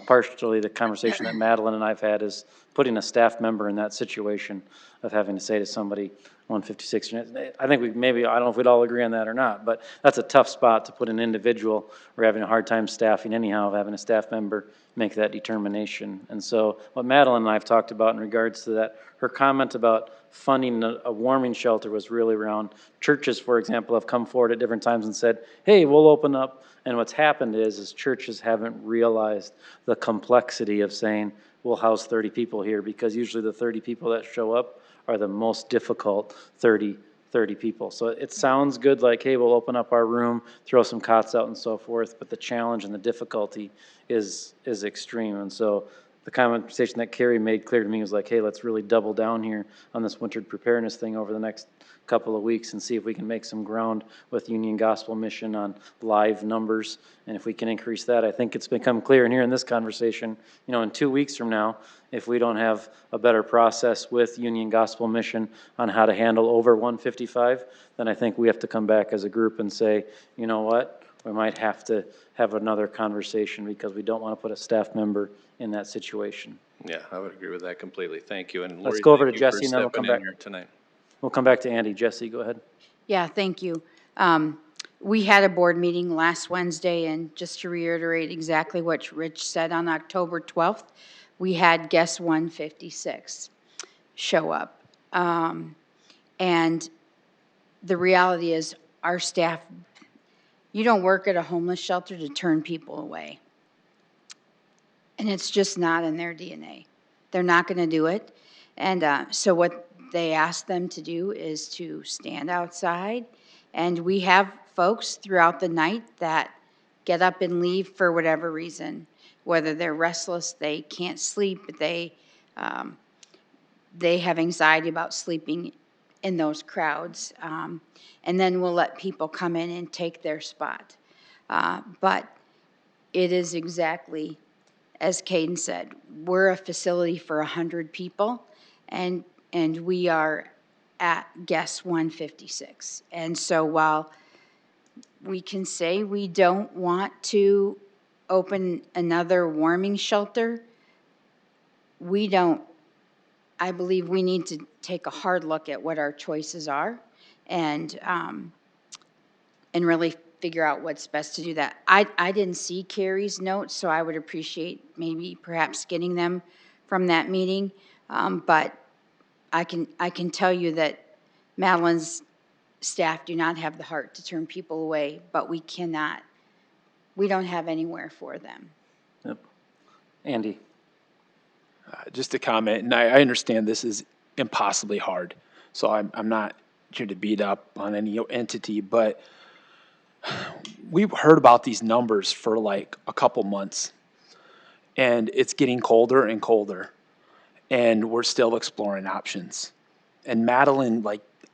Partially, the conversation that Madeline and I've had is putting a staff member in that situation of having to say to somebody, 156 units. I think I don't know if we'd all agree on that or not, but that's a tough spot to put an individual. We're having a hard time staffing anyhow, of having a staff member make that determination. And so what Madeline and I have talked about in regards to that, her comment about funding a warming shelter was really around churches, for example, have come forward at different times and said, hey, we'll open up. And what's happened is churches haven't realized the complexity of saying, we'll house 30 people here, because usually the 30 people that show up are the most difficult 30 people. So it sounds good, like, hey, we'll open up our room, throw some cots out and so forth, but the challenge and the difficulty is extreme. And so the conversation that Carrie made clear to me was like, hey, let's really double down here on this winter preparedness thing over the next couple of weeks and see if we can make some ground with Union Gospel Mission on live numbers. And if we can increase that, I think it's become clear in here in this conversation, in 2 weeks from now, if we don't have a better process with Union Gospel Mission on how to handle over 155, then I think we have to come back as a group and say, you know what, we might have to have another conversation, because we don't want to put a staff member in that situation. Yeah, I would agree with that completely. Thank you. And Let's Lori, go over thank to you for Jesse and then we'll come stepping in back. here tonight. We'll come back to Andy. Jesse, go ahead. Yeah, thank you. We had a board meeting last Wednesday, and just to reiterate exactly what Rich said, on October 12th, we had guest 156 show up. And the reality is, our staff, you don't work at a homeless shelter to turn people away. And it's just not in their DNA. They're not going to do it. And so what they asked them to do is to stand outside. And we have folks throughout the night that get up and leave for whatever reason, whether they're restless, they can't sleep, they have anxiety about sleeping in those crowds. And then we'll let people come in and take their spot. But it is exactly as Caden said, we're a facility for 100 people, and and we are at guess 156. And so while we can say we don't want to open another warming shelter, we don't, I believe we need to take a hard look at what our choices are and really figure out what's best to do that. I didn't see Carrie's notes, so I would appreciate maybe perhaps getting them from that meeting. But I can tell you that Madeline's staff do not have the heart to turn people away, but we don't have anywhere for them. Yep. Andy? Just a comment, and I understand this is impossibly hard, so I'm not here to beat up on any entity, but we've heard about these numbers for like a couple months, and it's getting colder and colder, and we're still exploring options. And Madeline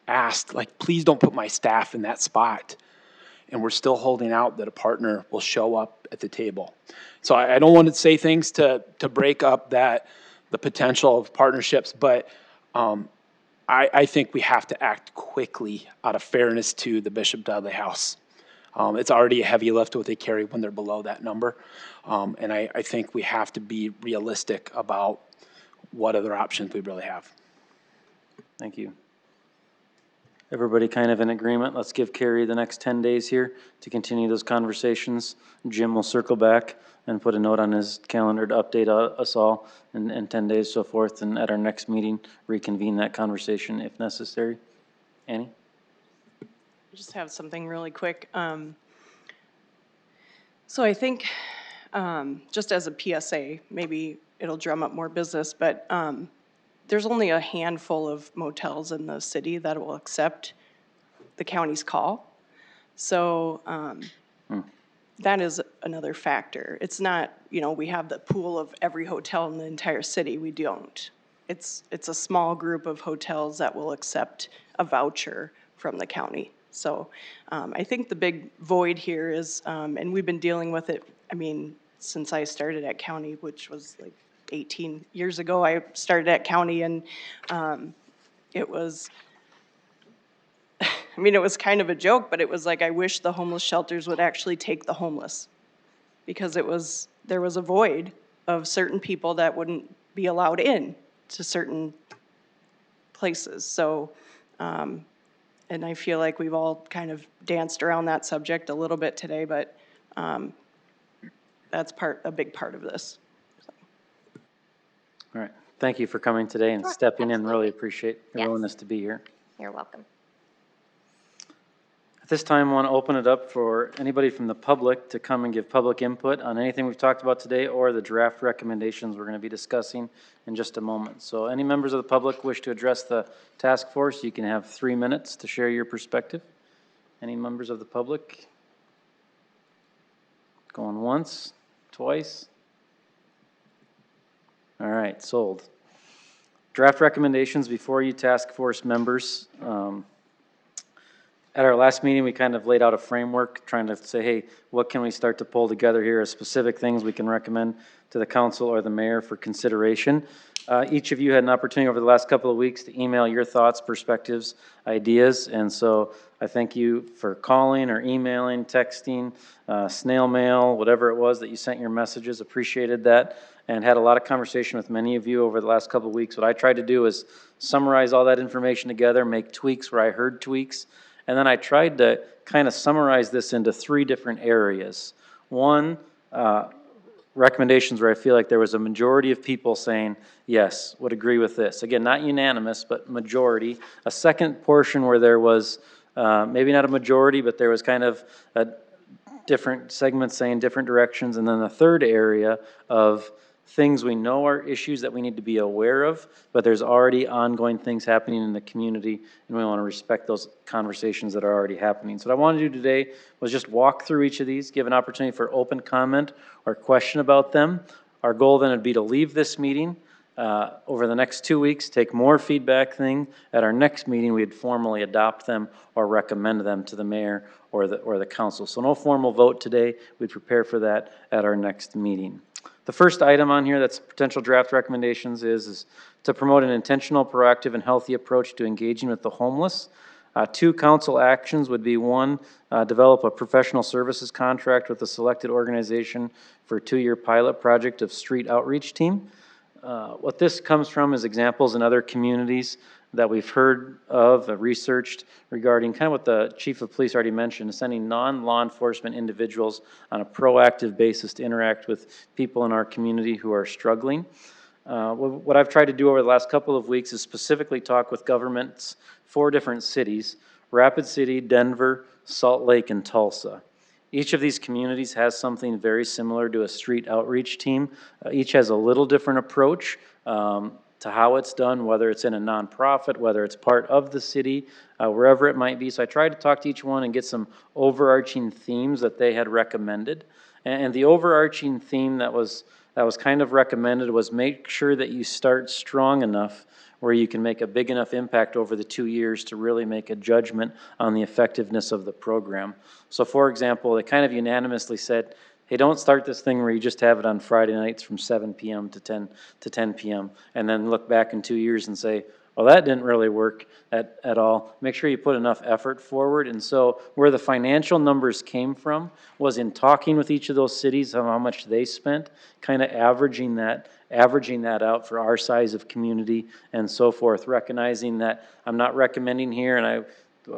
asked, please don't put my staff in that spot. And we're still holding out that a partner will show up at the table. So I don't want to say things to break up the potential of partnerships, but I think we have to act quickly out of fairness to the Bishop Dudley House. It's already a heavy lift what they carry when they're below that number. And I think we have to be realistic about what other options we really have. Thank you. Everybody kind of in agreement? Let's give Carrie the next 10 days here to continue those conversations. Jim will circle back and put a note on his calendar to update us all in 10 days, so forth, and at our next meeting, reconvene that conversation if necessary. Annie? I just have something really quick. So I think, just as a PSA, maybe it'll drum up more business, but there's only a handful of motels in the city that will accept the county's call. So that is another factor. It's not, we have the pool of every hotel in the entire city. We don't. It's a small group of hotels that will accept a voucher from the county. So I think the big void here is, and we've been dealing with it, since I started at county, which was 18 years ago. I started at county, and it was, it was kind of a joke, but it was I wish the homeless shelters would actually take the homeless, because there was a void of certain people that wouldn't be allowed in to certain places. So, and I feel like we've all kind of danced around that subject a little bit today, but that's a big part of this. All right. Thank you for coming today and Sure, stepping in. absolutely. Really appreciate your Yes. willingness to be here. You're welcome. At this time, I want to open it up for anybody from the public to come and give public input on anything we've talked about today or the draft recommendations we're going to be discussing in just a moment. So any members of the public wish to address the task force, you can have 3 minutes to share your perspective. Any members of the public? Going once, twice? All right, sold. Draft recommendations before you, task force members. At our last meeting, we kind of laid out a framework, trying to say, hey, what can we start to pull together here as specific things we can recommend to the council or the mayor for consideration. Each of you had an opportunity over the last couple of weeks to email your thoughts, perspectives, ideas, and so I thank you for calling or emailing, texting, snail mail, whatever it was that you sent your messages. Appreciated that and had a lot of conversation with many of you over the last couple of weeks. What I tried to do is summarize all that information together, make tweaks where I heard tweaks, and then I tried to kind of summarize this into 3 different areas. One, recommendations where I feel like there was a majority of people saying, yes, would agree with this. Again, not unanimous, but majority. A second portion where there was maybe not a majority, but there was kind of a different segments saying different directions. And then the third area of things we know are issues that we need to be aware of, but there's already ongoing things happening in the community, and we want to respect those conversations that are already happening. So what I want to do today was just walk through each of these, give an opportunity for open comment or question about them. Our goal then would be to leave this meeting over the next 2 weeks, take more feedback thing. At our next meeting, we'd formally adopt them or recommend them to the mayor or the council. So no formal vote today. We'd prepare for that at our next meeting. The first item on here that's potential draft recommendations is to promote an intentional, proactive, and healthy approach to engaging with the homeless. Two council actions would be, one, develop a professional services contract with a selected organization for a 2-year pilot project of street outreach team. What this comes from is examples in other communities that we've heard of, researched regarding kind of what the chief of police already mentioned, sending non-law enforcement individuals on a proactive basis to interact with people in our community who are struggling. What I've tried to do over the last couple of weeks is specifically talk with governments, 4 different cities: Rapid City, Denver, Salt Lake, and Tulsa. Each of these communities has something very similar to a street outreach team. Each has a little different approach to how it's done, whether it's in a nonprofit, whether it's part of the city, wherever it might be. So I tried to talk to each one and get some overarching themes that they had recommended. And the overarching theme that was kind of recommended was make sure that you start strong enough where you can make a big enough impact over the 2 years to really make a judgment on the effectiveness of the program. So for example, they kind of unanimously said, hey, don't start this thing where you just have it on Friday nights from 7 p.m. to 10 p.m. and then look back in 2 years and say, well, that didn't really work at all. Make sure you put enough effort forward. And so where the financial numbers came from was in talking with each of those cities on how much they spent, kind of averaging that out for our size of community and so forth, recognizing that I'm not recommending here, and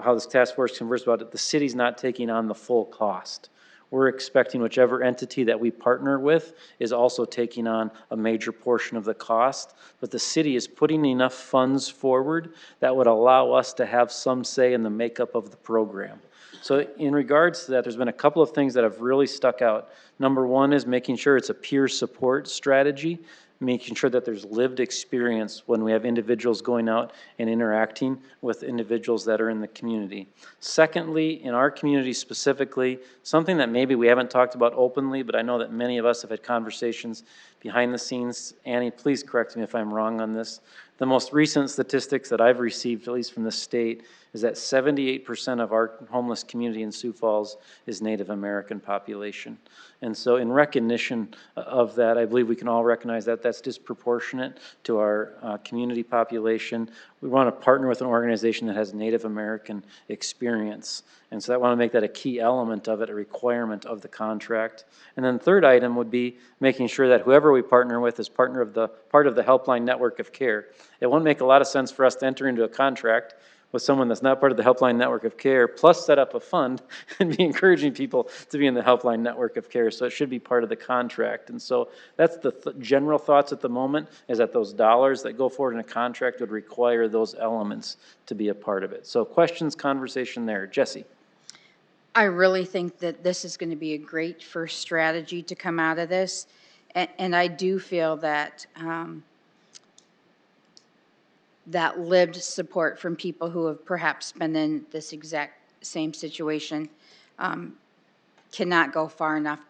how this task force conversed about it, the city's not taking on the full cost. We're expecting whichever entity that we partner with is also taking on a major portion of the cost, but the city is putting enough funds forward that would allow us to have some say in the makeup of the program. So in regards to that, there's been a couple of things that have really stuck out. Number one is making sure it's a peer support strategy, making sure that there's lived experience when we have individuals going out and interacting with individuals that are in the community. Secondly, in our community specifically, something that maybe we haven't talked about openly, but I know that many of us have had conversations behind the scenes. Annie, please correct me if I'm wrong on this. The most recent statistics that I've received, at least from the state, is that 78% of our homeless community in Sioux Falls is Native American population. And so in recognition of that, I believe we can all recognize that that's disproportionate to our community population. We want to partner with an organization that has Native American experience. And so I want to make that a key element of it, a requirement of the contract. And then the third item would be making sure that whoever we partner with is part of the Helpline Network of Care. It won't make a lot of sense for us to enter into a contract with someone that's not part of the Helpline Network of Care, plus set up a fund and be encouraging people to be in the Helpline Network of Care. So it should be part of the contract. And so that's the general thoughts at the moment, is that those dollars that go forward in a contract would require those elements to be a part of it. So questions, conversation there. Jesse. I really think that this is going to be a great first strategy to come out of this. And I do feel that that lived support from people who have perhaps been in this exact same situation cannot go far enough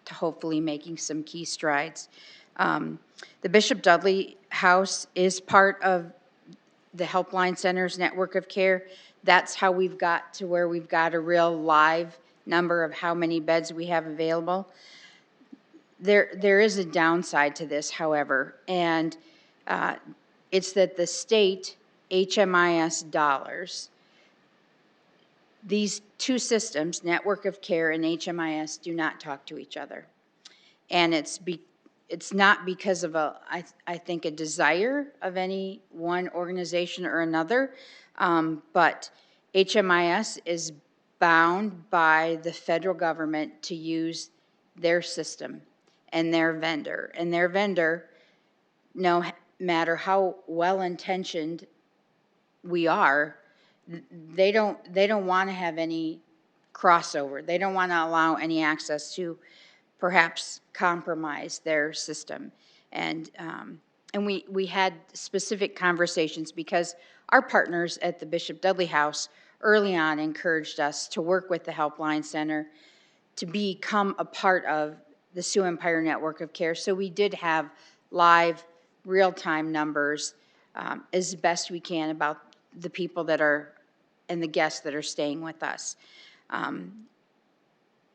to hopefully making some key strides. The Bishop Dudley House is part of the Helpline Center's network of care. That's how we've got to where we've got a real live number of how many beds we have available. There is a downside to this, however, and it's that the state HMIS dollars, these two systems, Network of Care and HMIS, do not talk to each other. And it's not because of I think a desire of any one organization or another, but HMIS is bound by the federal government to use their system and their vendor. And their vendor, no matter how well-intentioned we are, they don't want to have any crossover. They don't want to allow any access to perhaps compromise their system. And we had specific conversations because our partners at the Bishop Dudley House early on encouraged us to work with the Helpline Center to become a part of the Sioux Empire Network of Care. So we did have live, real-time numbers as best we can about the people that are and the guests that are staying with us.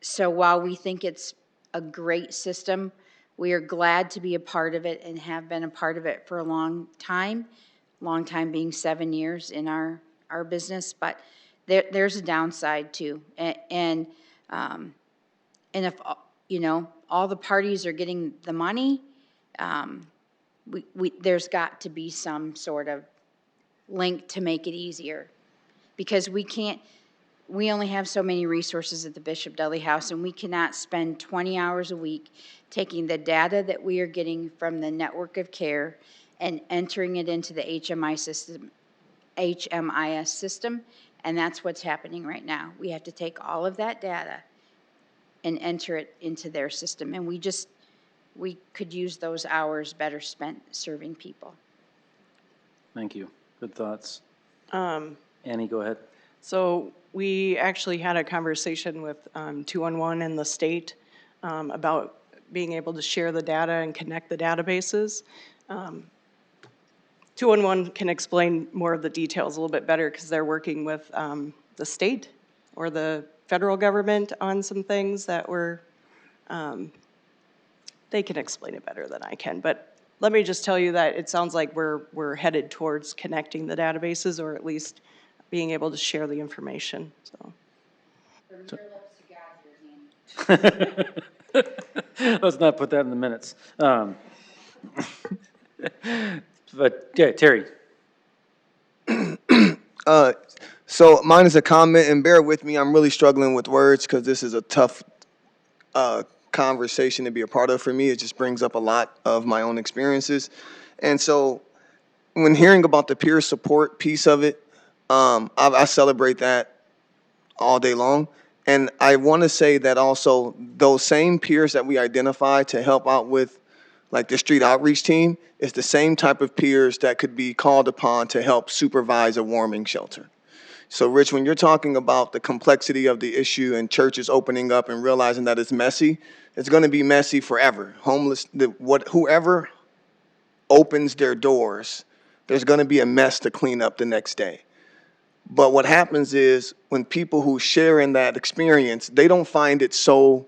So while we think it's a great system, We are glad to be a part of it and have been a part of it for a long time being 7 years in our business, but there's a downside too. And if, you know, all the parties are getting the money, there's got to be some sort of link to make it easier. Because we only have so many resources at the Bishop Dudley House, and we cannot spend 20 hours a week taking the data that we are getting from the network of care and entering it into the HMIS system, and that's what's happening right now. We have to take all of that data and enter it into their system, and we could use those hours better spent serving people. Thank you. Good thoughts. Annie, go ahead. So we actually had a conversation with 211 and the state about being able to share the data and connect the databases. 211 can explain more of the details a little bit better because they're working with the state or the federal government on some things that they can explain it better than I can. But let me just tell you that it sounds like we're headed towards connecting the databases, or at least being able to share the information, so. Let's not put that in the minutes. But, yeah, Terry. So mine is a comment, and bear with me, I'm really struggling with words because this is a tough conversation to be a part of for me. It just brings up a lot of my own experiences. And so when hearing about the peer support piece of it, I celebrate that all day long. And I want to say that also those same peers that we identify to help out with like the street outreach team is the same type of peers that could be called upon to help supervise a warming shelter. So, Rich, when you're talking about the complexity of the issue and churches opening up and realizing that it's messy, it's going to be messy forever. Whoever opens their doors, there's going to be a mess to clean up the next day. But what happens is when people who share in that experience, they don't find it so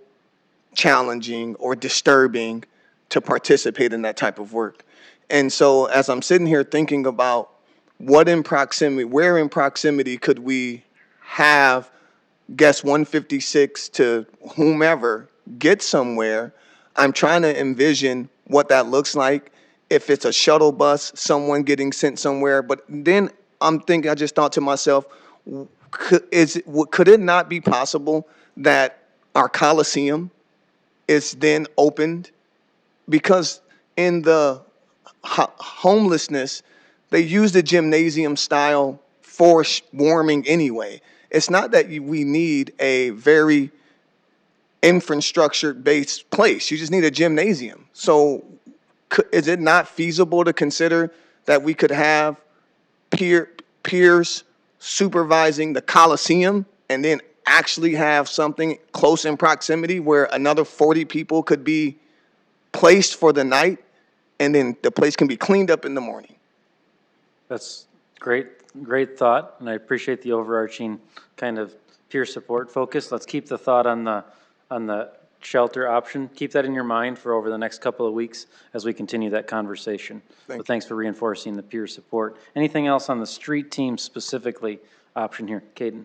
challenging or disturbing to participate in that type of work. And so as I'm sitting here thinking about where in proximity could we have guest 156 to whomever get somewhere, I'm trying to envision what that looks like. If it's a shuttle bus, someone getting sent somewhere. But then I just thought to myself, could it not be possible that our Coliseum is then opened? Because in the homelessness, they use the gymnasium style for warming anyway. It's not that we need a very infrastructure-based place. You just need a gymnasium. So is it not feasible to consider that we could have peers supervising the Coliseum and then actually have something close in proximity where another 40 people could be placed for the night, and then the place can be cleaned up in the morning? That's great thought, and I appreciate the overarching kind of peer support focus. Let's keep the thought on the shelter option. Keep that in your mind for over the next couple of weeks as we continue that conversation. So thanks for reinforcing the peer support. Anything else on the street team specifically option here? Caden?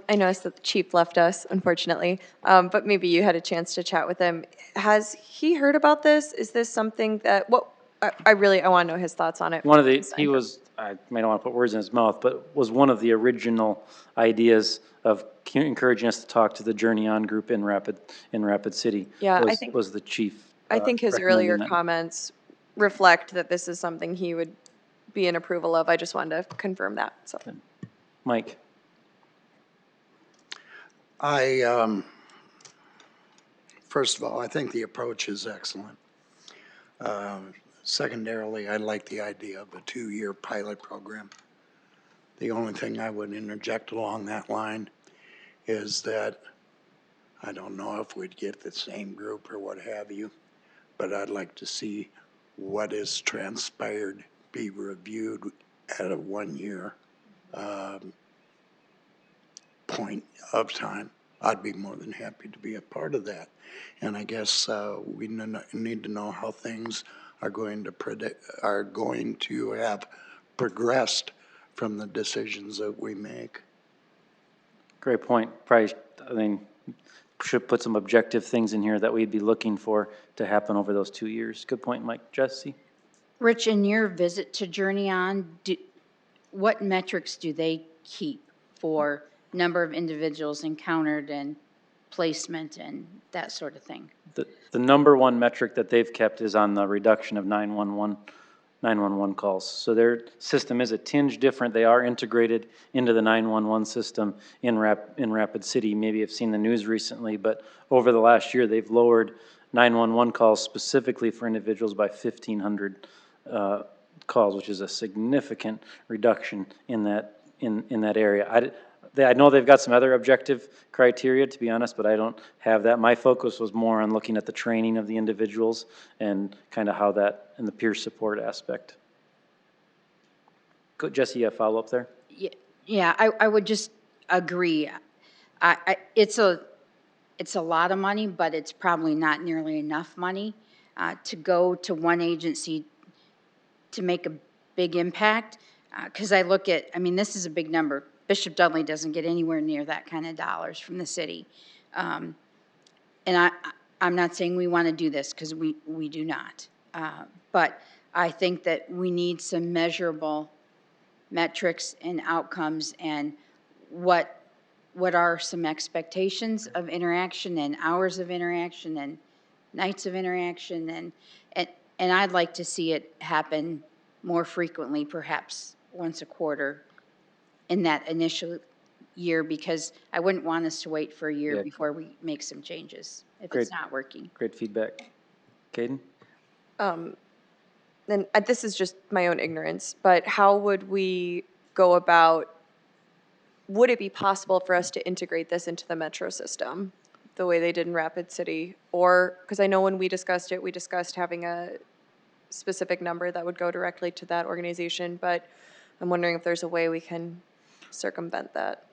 I noticed that the chief left us, unfortunately, but maybe you had a chance to chat with him. Has he heard about this? Is this something that, I want to know his thoughts on it. I may not want to put words in his mouth, but was one of the original ideas of encouraging us to talk to the Journey On group in Rapid City. Yeah, was the chief. I think his earlier comments reflect that this is something he would be in approval of. I just wanted to confirm that, so. Mike? First of all, I think the approach is excellent. Secondarily, I like the idea of a 2-year pilot program. The only thing I would interject along that line is that I don't know if we'd get the same group or what have you, but I'd like to see what is transpired be reviewed at a 1-year point of time. I'd be more than happy to be a part of that. And I guess we need to know how things are going to have progressed from the decisions that we make. Great point. Probably, I mean, should put some objective things in here that we'd be looking for to happen over those 2 years. Good point, Mike. Jesse? Rich, in your visit to Journey On, what metrics do they keep for number of individuals encountered and placement and that sort of thing? The number one metric that they've kept is on the reduction of 911 calls. So their system is a tinge different. They are integrated into the 911 system in Rapid City. Maybe you've seen the news recently, but over the last year, they've lowered 911 calls specifically for individuals by 1,500 calls, which is a significant reduction in that area. I know they've got some other objective criteria, to be honest, but I don't have that. My focus was more on looking at the training of the individuals and kind of how that, and the peer support aspect. Jesse, you have a follow-up there? Yeah, I would just agree. It's a lot of money, but it's probably not nearly enough money to go to one agency to make a big impact. Because I look at, I mean, this is a big number. Bishop Dudley doesn't get anywhere near that kind of dollars from the city. And I'm not saying we want to do this, because we do not. But I think that we need some measurable metrics and outcomes, and what are some expectations of interaction and hours of interaction and nights of interaction, and I'd like to see it happen more frequently, perhaps once a quarter in that initial year, because I wouldn't want us to wait for a year before we make some changes if it's not working. Great feedback. Caden? Then this is just my own ignorance, but how would we go about, would it be possible for us to integrate this into the metro system the way they did in Rapid City? Or, because I know when we discussed it, we discussed having a specific number that would go directly to that organization, but I'm wondering if there's a way we can circumvent that.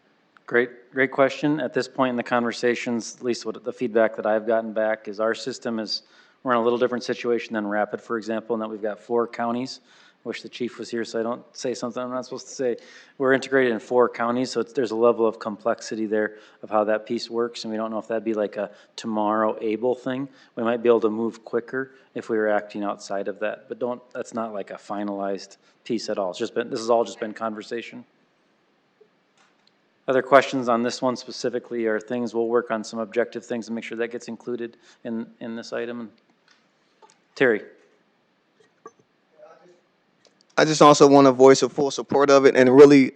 Great question. At this point in the conversations, at least what the feedback that I've gotten back is our system is, we're in a little different situation than Rapid, for example, in that we've got 4 counties. I wish the chief was here so I don't say something I'm not supposed to say. We're integrated in 4 counties, so there's a level of complexity there of how that piece works, and we don't know if that'd be like a tomorrow able thing. We might be able to move quicker if we were acting outside of that, but that's not like a finalized piece at all. It's just been, this has all just been conversation. Other questions on this one specifically, or things, we'll work on some objective things and make sure that gets included in this item. Terry. I just also want to voice a full support of it, and really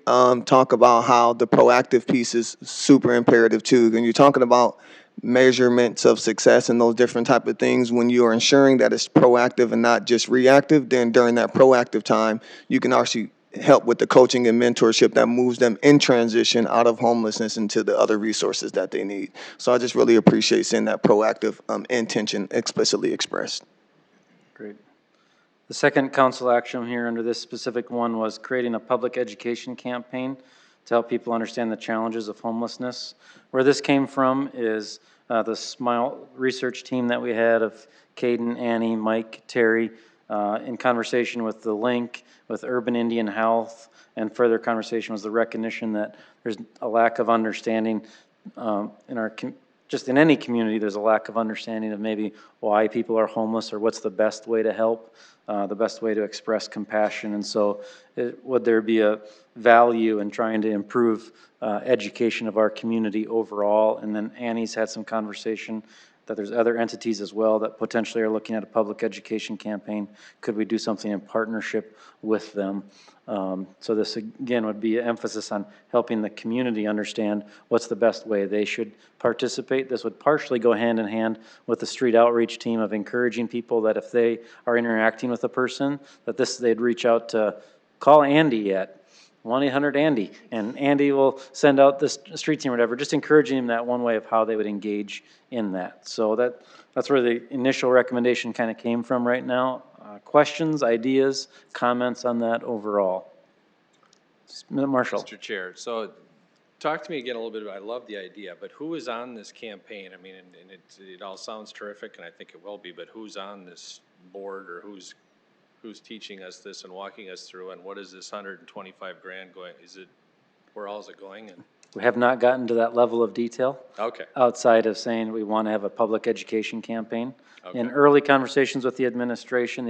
talk about how the proactive piece is super imperative too. When you're talking about measurements of success and those different type of things, when you are ensuring that it's proactive and not just reactive, then during that proactive time, you can actually help with the coaching and mentorship that moves them in transition out of homelessness into the other resources that they need. So I just really appreciate seeing that proactive intention explicitly expressed. Great. The second council action here under this specific one was creating a public education campaign to help people understand the challenges of homelessness. Where this came from is the SMILE research team that we had of Caden, Annie, Mike, Terry, in conversation with the link, with Urban Indian Health, and further conversation was the recognition that there's a lack of understanding in our just in any community, there's a lack of understanding of maybe why people are homeless or what's the best way to help, the best way to express compassion. And so would there be a value in trying to improve education of our community overall? And then Annie's had some conversation that there's other entities as well that potentially are looking at a public education campaign. Could we do something in partnership with them? So this again would be an emphasis on helping the community understand what's the best way they should participate. This would partially go hand in hand with the street outreach team of encouraging people that if they are interacting with a person, that they'd reach out to call Andy at 1-800-ANDY, and Andy will send out the street team or whatever, just encouraging them that one way of how they would engage in that. So that's where the initial recommendation kind of came from right now. Questions, ideas, comments on that overall? Marshall. Mr. Chair, so Talk to me again a little bit about, I love the idea, but who is on this campaign? I mean, and it all sounds terrific, and I think it will be, but who's on this board, or who's teaching us this and walking us through, and what is this 125 grand going, where all is it going? And We have not gotten to that level of detail. okay, Outside of saying we want to have a public education campaign. In Okay. early conversations with the administration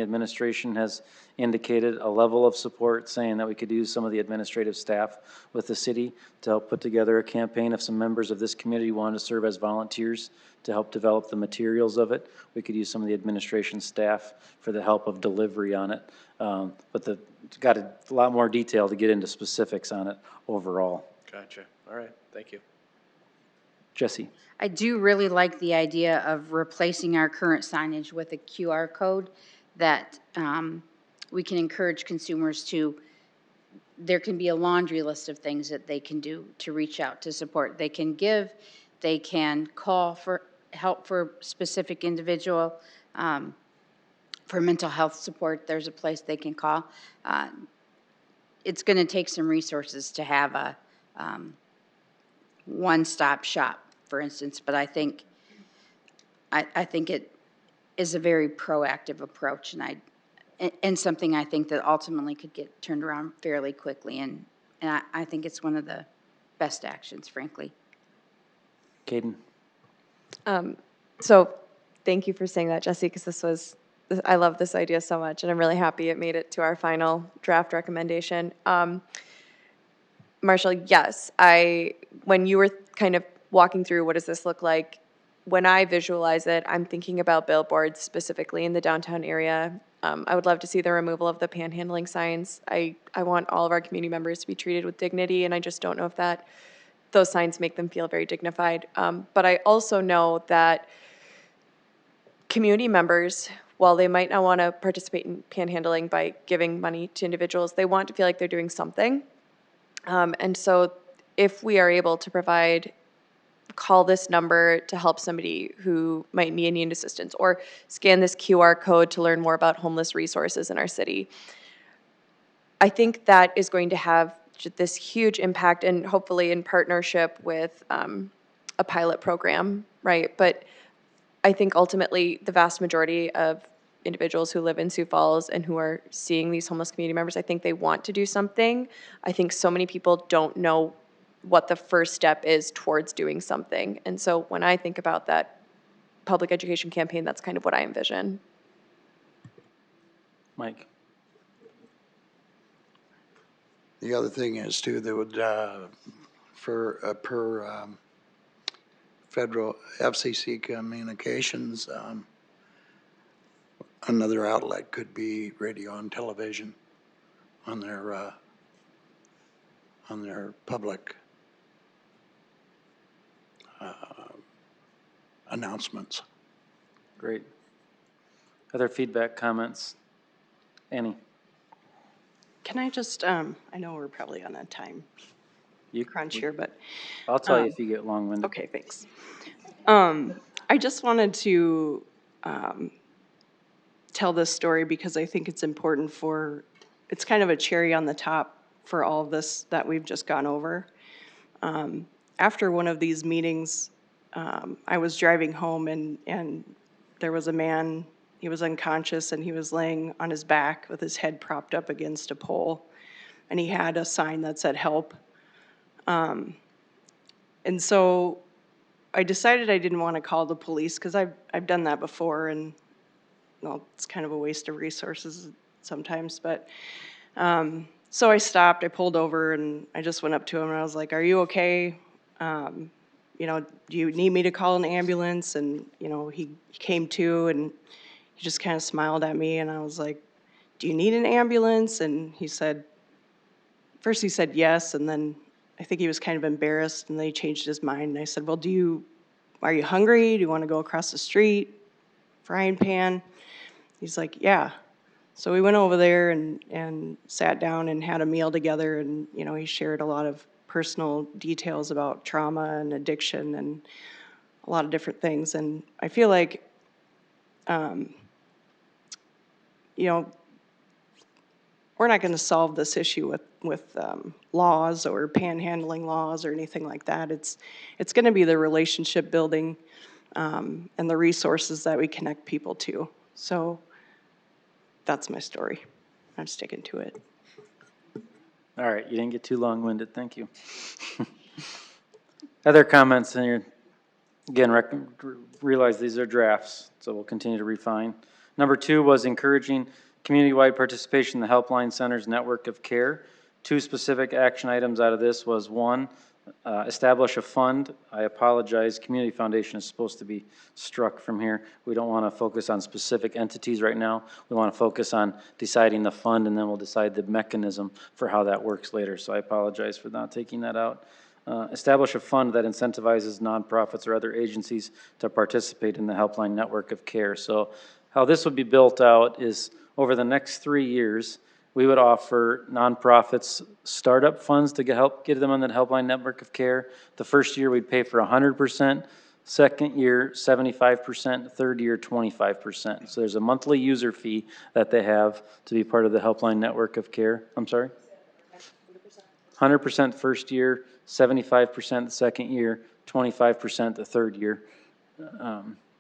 has indicated a level of support, saying that we could use some of the administrative staff with the city to help put together a campaign. If some members of this community wanted to serve as volunteers to help develop the materials of it, we could use some of the administration staff for the help of delivery on it. But it's got a lot more detail to get into specifics on it overall. gotcha. All right, thank you. Jesse? I do really like the idea of replacing our current signage with a QR code that we can encourage consumers to, there can be a laundry list of things that they can do to reach out to support. They can give, they can call for help for specific individual, for mental health support, there's a place they can call. It's going to take some resources to have a one-stop shop, for instance, but I think it is a very proactive approach, and something I think that ultimately could get turned around fairly quickly, and I think it's one of the best actions, frankly. Caden? So thank you for saying that, Jesse, because I love this idea so much, and I'm really happy it made it to our final draft recommendation. Marshall, yes, when you were kind of walking through what does this look like, when I visualize it, I'm thinking about billboards specifically in the downtown area. I would love to see the removal of the panhandling signs. I want all of our community members to be treated with dignity, and I just don't know if those signs make them feel very dignified. But I also know that community members, while they might not want to participate in panhandling by giving money to individuals, they want to feel like they're doing something. And so if we are able to call this number to help somebody who might need assistance, or scan this QR code to learn more about homeless resources in our city, I think that is going to have this huge impact, and hopefully in partnership with a pilot program, right? But I think ultimately the vast majority of individuals who live in Sioux Falls and who are seeing these homeless community members, I think they want to do something. I think so many people don't know what the first step is towards doing something. And so when I think about that public education campaign, that's kind of what I envision. Mike? The other thing is too, that would, per federal FCC communications, another outlet could be radio and television on their public announcements. Great. Other feedback, comments? Annie? Can I just, I know we're probably on a time crunch here, but. I'll tell you if you get long-winded. Okay, thanks. I just wanted to tell this story because I think it's important it's kind of a cherry on the top for all of this that we've just gone over. After one of these meetings, I was driving home and there was a man, he was unconscious and he was laying on his back with his head propped up against a pole. And he had a sign that said help. And so I decided I didn't want to call the police because I've done that before, and well, it's kind of a waste of resources sometimes. But so I stopped, I pulled over, and I just went up to him and I was like, "Are you okay? Do you need me to call an ambulance?" And he came to, and he just kind of smiled at me, and I was like, "Do you need an ambulance?" And first he said yes, and then I think he was kind of embarrassed, and then he changed his mind. And I said, "Well, are you hungry? Do you want to go across the street? Frying pan?" He's like, "Yeah." So we went over there and sat down and had a meal together, and he shared a lot of personal details about trauma and addiction and a lot of different things. And I feel like, we're not gonna solve this issue with laws or panhandling laws or anything like that. It's gonna be the relationship building, and the resources that we connect people to. So that's my story. I'm sticking to it. All right, you didn't get too long-winded, thank you. Other comments in your, again, realize these are drafts, so we'll continue to refine. Number 2 was encouraging community-wide participation in the Helpline Center's network of care. 2 specific action items out of this was 1, establish a fund. I apologize, Community Foundation is supposed to be struck from here. We don't want to focus on specific entities right now. We want to focus on deciding the fund, and then we'll decide the mechanism for how that works later. So I apologize for not taking that out. Establish a fund that incentivizes nonprofits or other agencies to participate in the Helpline network of care. So how this would be built out is over the next 3 years, we would offer nonprofits startup funds to get them on the Helpline network of care. The first year we'd pay for 100%, second year 75%, third year 25%. So there's a monthly user fee that they have to be part of the Helpline network of care. I'm sorry? 100% first year, 75% the second year, 25% the third year.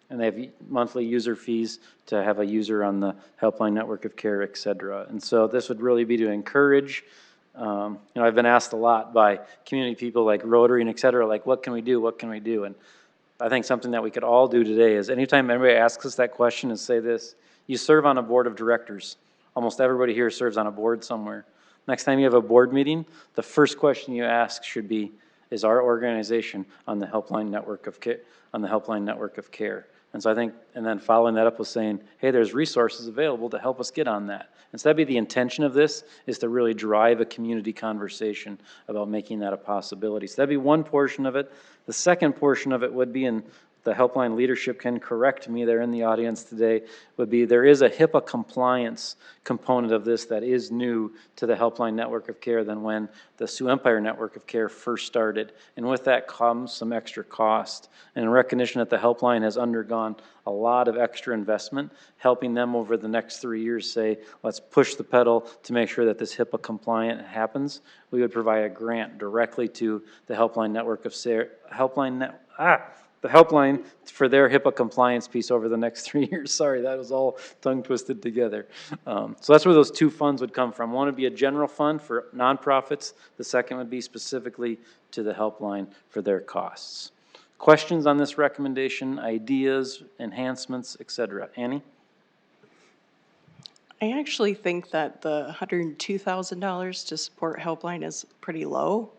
And they have monthly user fees to have a user on the Helpline network of care, et cetera. And so this would really be to encourage, I've been asked a lot by community people like Rotary and et cetera, like, what can we do, what can we do? And I think something that we could all do today is anytime anybody asks us that question is say this, you serve on a board of directors. Almost everybody here serves on a board somewhere. Next time you have a board meeting, the first question you ask should be, is our organization on the Helpline network of care? And so I think, and then following that up with saying, hey, there's resources available to help us get on that. And so that'd be the intention of this, is to really drive a community conversation about making that a possibility. So that'd be one portion of it. The second portion of it would be, and the Helpline leadership can correct me, they're in the audience today, would be there is a HIPAA compliance component of this that is new to the Helpline network of care than when the Sioux Empire network of care first started. And with that comes some extra cost. And in recognition that the Helpline has undergone a lot of extra investment, helping them over the next 3 years say, let's push the pedal to make sure that this HIPAA compliant happens, we would provide a grant directly to the Helpline network of the Helpline for their HIPAA compliance piece over the next 3 years. Sorry, that was all tongue twisted together. So that's where those 2 funds would come from. One would be a general fund for nonprofits. The second would be specifically to the Helpline for their costs. Questions on this recommendation, ideas, enhancements, et cetera? Annie? I actually think that the $102,000 to support Helpline is pretty low,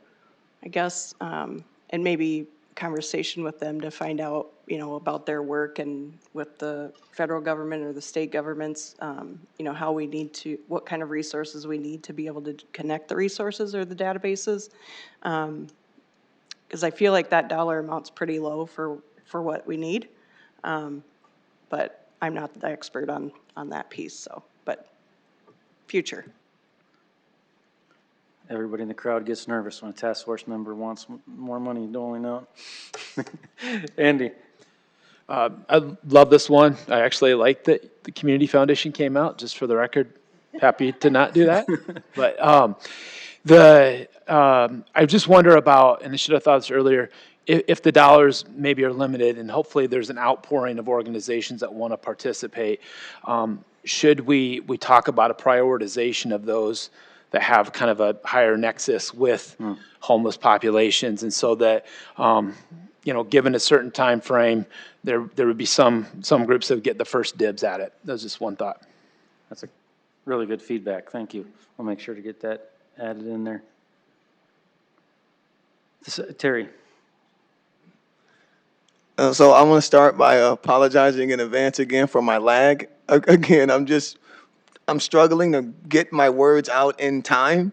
I guess, and maybe conversation with them to find out, about their work and with the federal government or the state governments, how we need to, what kind of resources we need to be able to connect the resources or the databases. Because I feel like that dollar amount's pretty low for what we need. But I'm not the expert on that piece, so, but future. Everybody in the crowd gets nervous when a task force member wants more money, doling out. Andy? I love this one. I actually like that the Community Foundation came out, just for the record. Happy to not do that. But I just wonder about, and I should have thought this earlier, if the dollars maybe are limited, and hopefully there's an outpouring of organizations that want to participate, should we talk about a prioritization of those that have kind of a higher nexus with homeless populations, and so that, given a certain time frame, there would be some groups that would get the first dibs at it. That was just one thought. That's a really good feedback. Thank you. I'll make sure to get that added in there. Terry. So I want to start by apologizing in advance again for my lag. Again, I'm struggling to get my words out in time,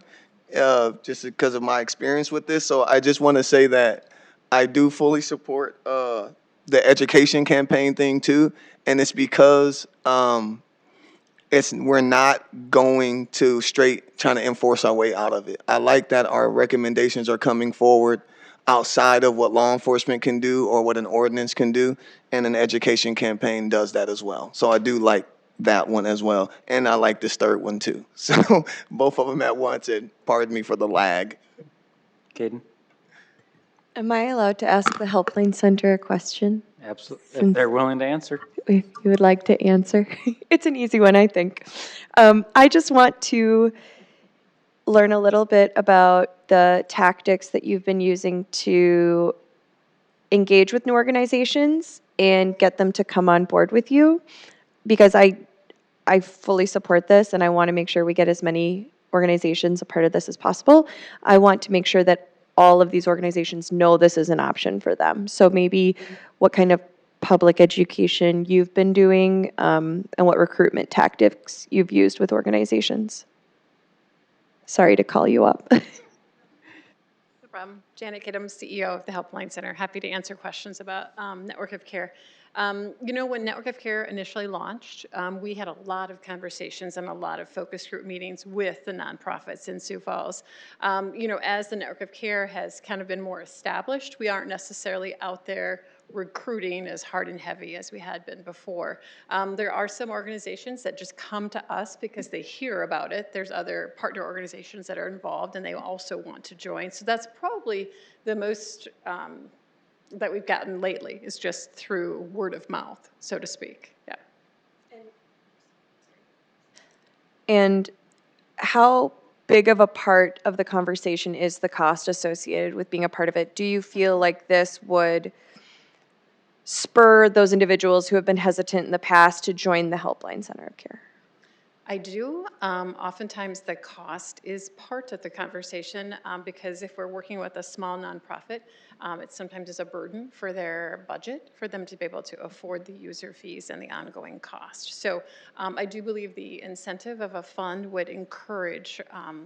just because of my experience with this. So I just want to say that I do fully support the education campaign thing too, and it's because we're not going to straight trying to enforce our way out of it. I like that our recommendations are coming forward outside of what law enforcement can do or what an ordinance can do, and an education campaign does that as well. So I do like that one as well. And I like this third one too. So both of them at once, and pardon me for the lag. Caden? Am I allowed to ask the Helpline Center a question? Absolutely. If they're willing to answer. If you would like to answer. It's an easy one, I think. I just want to learn a little bit about the tactics that you've been using to engage with new organizations and get them to come on board with you, because I fully support this and I want to make sure we get as many organizations a part of this as possible. I want to make sure that all of these organizations know this is an option for them. So maybe what kind of public education you've been doing, and what recruitment tactics you've used with organizations. Sorry to call you up. No problem. Janet Kidham, CEO of the Helpline Center. Happy to answer questions about Network of Care. When Network of Care initially launched, we had a lot of conversations and a lot of focus group meetings with the nonprofits in Sioux Falls. As the Network of Care has kind of been more established, we aren't necessarily out there recruiting as hard and heavy as we had been before. There are some organizations that just come to us because they hear about it. There's other partner organizations that are involved and they also want to join. So that's probably the most that we've gotten lately, is just through word of mouth, so to speak. Yeah. And how big of a part of the conversation is the cost associated with being a part of it? Do you feel like this would spur those individuals who have been hesitant in the past to join the Helpline Center of Care? I do. Oftentimes the cost is part of the conversation because if we're working with a small nonprofit, it sometimes is a burden for their budget for them to be able to afford the user fees and the ongoing cost. So I do believe the incentive of a fund would encourage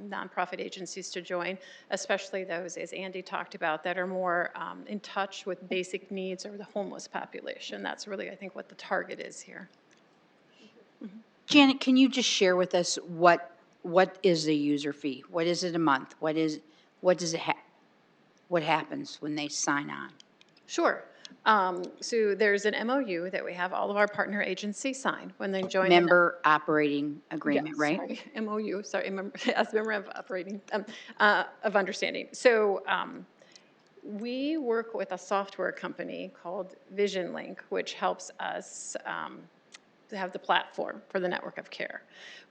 nonprofit agencies to join, especially those, as Andy talked about, that are more in touch with basic needs or the homeless population. That's really, I think, what the target is here. Janet, can you just share with us what is the user fee? What is it a month? What happens when they sign on? Sure. So there's an MOU that we have all of our partner agencies sign when they join. Member operating agreement, Yes, right? sorry, MOU, sorry, as member of operating, of understanding. So we work with a software company called VisionLink, which helps us to have the platform for the Network of Care.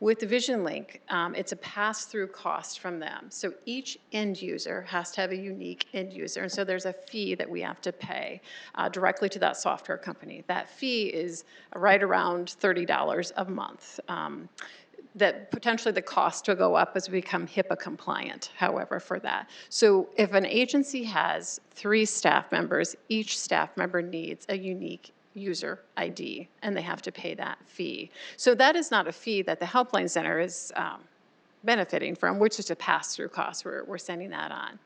With the VisionLink, it's a pass-through cost from them. So each end user has to have a unique end user, and so there's a fee that we have to pay directly to that software company. That fee is right around $30 a month. That potentially the cost will go up as we become HIPAA compliant, however, for that. So if an agency has 3 staff members, each staff member needs a unique user ID, and they have to pay that fee. So that is not a fee that the Helpline Center is benefiting from, which is a pass-through cost. We're sending that on.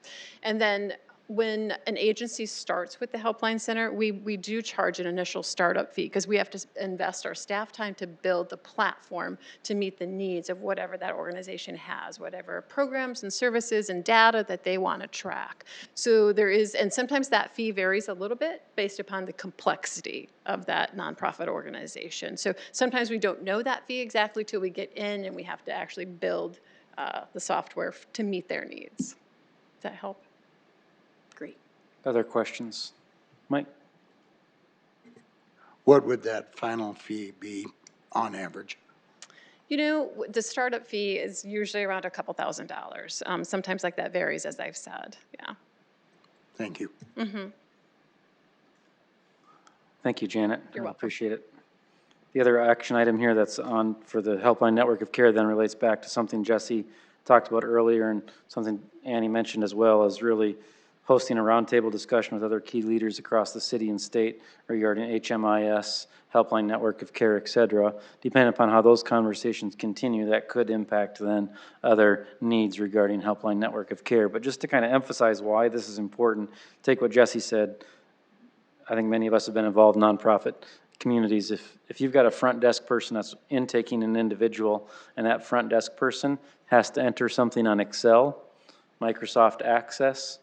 And then when an agency starts with the Helpline Center, we do charge an initial startup fee because we have to invest our staff time to build the platform to meet the needs of whatever that organization has, whatever programs and services and data that they want to track. So there is, and sometimes that fee varies a little bit based upon the complexity of that nonprofit organization. So sometimes we don't know that fee exactly till we get in and we have to actually build the software to meet their needs. Does that help? Great. Other questions? Mike? What would that final fee be on average? The startup fee is usually around a couple $1,000s. Sometimes like that varies, as I've said, yeah. Thank you. Mm-hmm. Thank you, Janet. You're welcome. Appreciate it. The other action item here that's on for the Helpline Network of Care then relates back to something Jesse talked about earlier and something Annie mentioned as well, is really hosting a roundtable discussion with other key leaders across the city and state regarding HMIS, Helpline Network of Care, et cetera. Depending upon how those conversations continue, that could impact then other needs regarding Helpline Network of Care. But just to kind of emphasize why this is important, take what Jesse said. I think many of us have been involved in nonprofit communities. If you've got a front desk person that's intaking an individual and that front desk person has to enter something on Excel, Microsoft Access,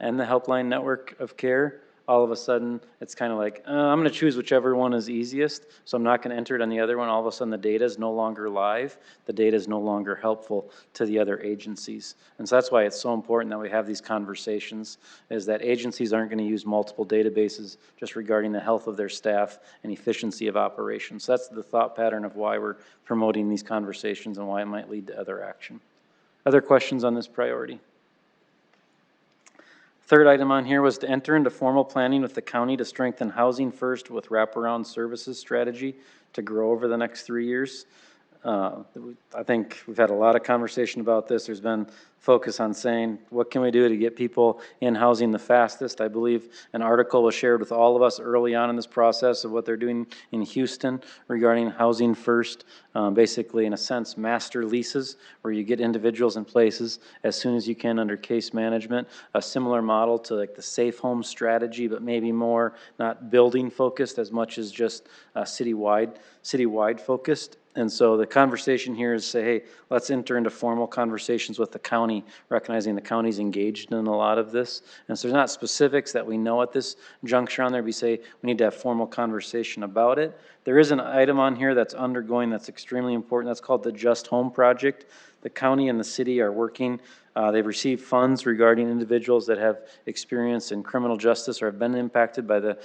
and the Helpline Network of Care, all of a sudden, it's kind of like, I'm going to choose whichever one is easiest, so I'm not going to enter it on the other one. All of a sudden, the data is no longer live. The data is no longer helpful to the other agencies. And so that's why it's so important that we have these conversations, is that agencies aren't going to use multiple databases just regarding the health of their staff and efficiency of operations. So that's the thought pattern of why we're promoting these conversations and why it might lead to other action. Other questions on this priority? Third item on here was to enter into formal planning with the county to strengthen housing first with wraparound services strategy to grow over the next 3 years. I think we've had a lot of conversation about this. There's been focus on saying, what can we do to get people in housing the fastest? I believe an article was shared with all of us early on in this process of what they're doing in Houston regarding housing first. Basically, in a sense, master leases where you get individuals in places as soon as you can under case management. A similar model to like the safe home strategy, but maybe more not building focused as much as just citywide focused. And so the conversation here is say, hey, let's enter into formal conversations with the county, recognizing the county's engaged in a lot of this. And so there's not specifics that we know at this juncture on there. We say we need to have formal conversation about it. There is an item on here that's undergoing that's extremely important. That's called the Just Home Project. The county and the city are working. They've received funds regarding individuals that have experience in criminal justice or have been impacted by the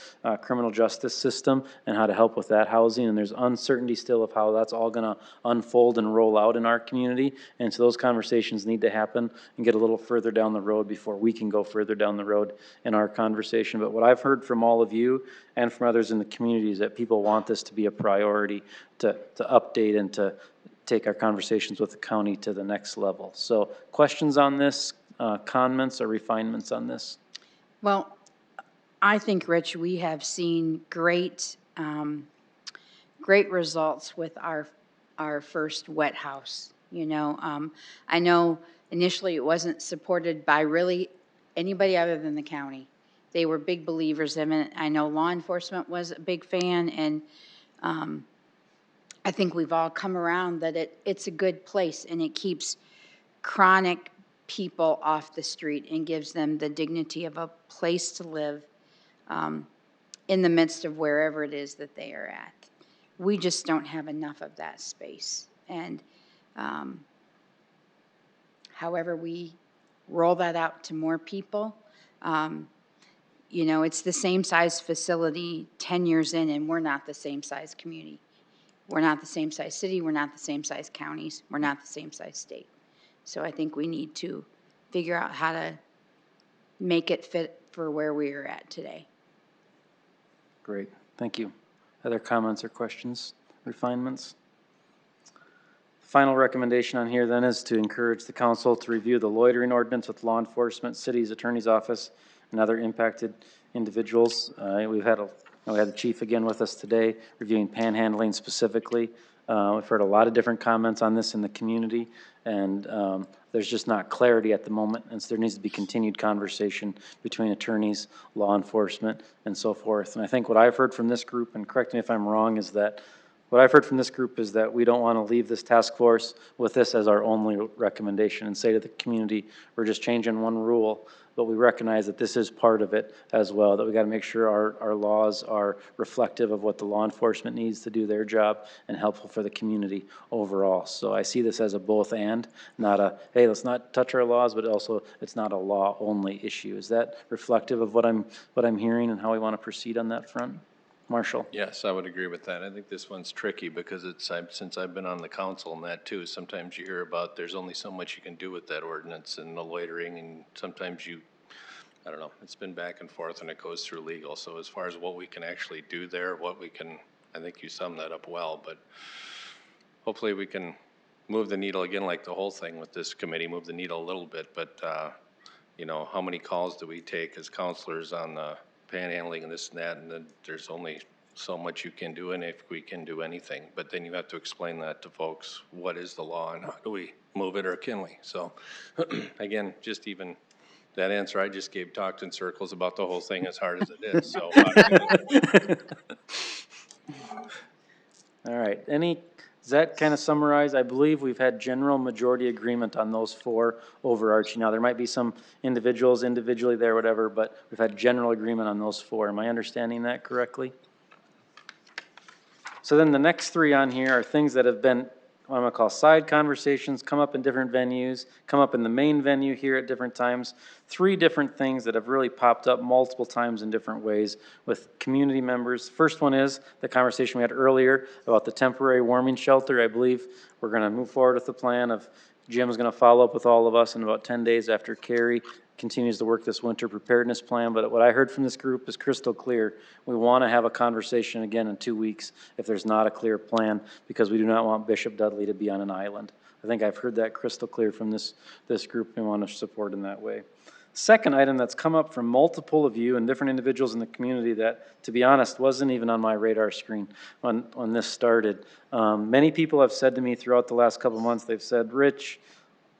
criminal justice system and how to help with that housing. And there's uncertainty still of how that's all going to unfold and roll out in our community. And so those conversations need to happen and get a little further down the road before we can go further down the road in our conversation. But what I've heard from all of you and from others in the community is that people want this to be a priority to update and to take our conversations with the county to the next level. So questions on this, comments or refinements on this? Well, I think, Rich, we have seen great results with our first wet house. You know, I know initially it wasn't supported by really anybody other than the county. They were big believers in it. I know law enforcement was a big fan, and I think we've all come around that it's a good place, and it keeps chronic people off the street and gives them the dignity of a place to live in the midst of wherever it is that they are at. We just don't have enough of that space. And however we roll that out to more people, you know, it's the same size facility 10 years in, and we're not the same size community. We're not the same size city, we're not the same size counties, we're not the same size state. So I think we need to figure out how to make it fit for where we are at today. Great, thank you. Other comments or questions, refinements? Final recommendation on here then is to encourage the council to review the loitering ordinance with law enforcement, city's attorney's office, and other impacted individuals. We had the chief again with us today, reviewing panhandling specifically. We've heard a lot of different comments on this in the community, and there's just not clarity at the moment, and so there needs to be continued conversation between attorneys, law enforcement, and so forth. And I think what I've heard from this group, and correct me if I'm wrong, is that what I've heard from this group is that we don't want to leave this task force with this as our only recommendation and say to the community, we're just changing one rule, but we recognize that this is part of it as well, that we got to make sure our laws are reflective of what the law enforcement needs to do their job and helpful for the community overall. So I see this as a both and, not a, hey, let's not touch our laws, but also it's not a law only issue. Is that reflective of what I'm hearing and how we want to proceed on that front? Marshall? Yes, I would agree with that. I think this one's tricky because since I've been on the council and that too, sometimes you hear about there's only so much you can do with that ordinance and the loitering, and sometimes I don't know, it's been back and forth and it goes through legal. So as far as what we can actually do there, I think you summed that up well, but hopefully we can move the needle again, like the whole thing with this committee, move the needle a little bit, but you know, how many calls do we take as counselors on the panhandling and this and that, and then there's only so much you can do, and if we can do anything. But then you have to explain that to folks. What is the law, and how do we move it, or can we? So, again, just even that answer I just gave talked in circles about the whole thing as hard as it is. So, all right. Any Does that kind of summarize? I believe we've had general majority agreement on those 4 overarching. Now, there might be some individuals individually there, whatever, but we've had general agreement on those 4. Am I understanding that correctly? So then the next 3 on here are things that have been, what I'm gonna call side conversations, come up in different venues, come up in the main venue here at different times. 3 different things that have really popped up multiple times in different ways with community members. First one is the conversation we had earlier about the temporary warming shelter. I believe we're gonna move forward with the plan of Jim's gonna follow up with all of us in about 10 days after Carrie continues to work this winter preparedness plan. But what I heard from this group is crystal clear. We want to have a conversation again in 2 weeks if there's not a clear plan, because we do not want Bishop Dudley to be on an island. I think I've heard that crystal clear from this group and want to support in that way. Second item that's come up from multiple of you and different individuals in the community that, to be honest, wasn't even on my radar screen when this started. Many people have said to me throughout the last couple of months, they've said, Rich,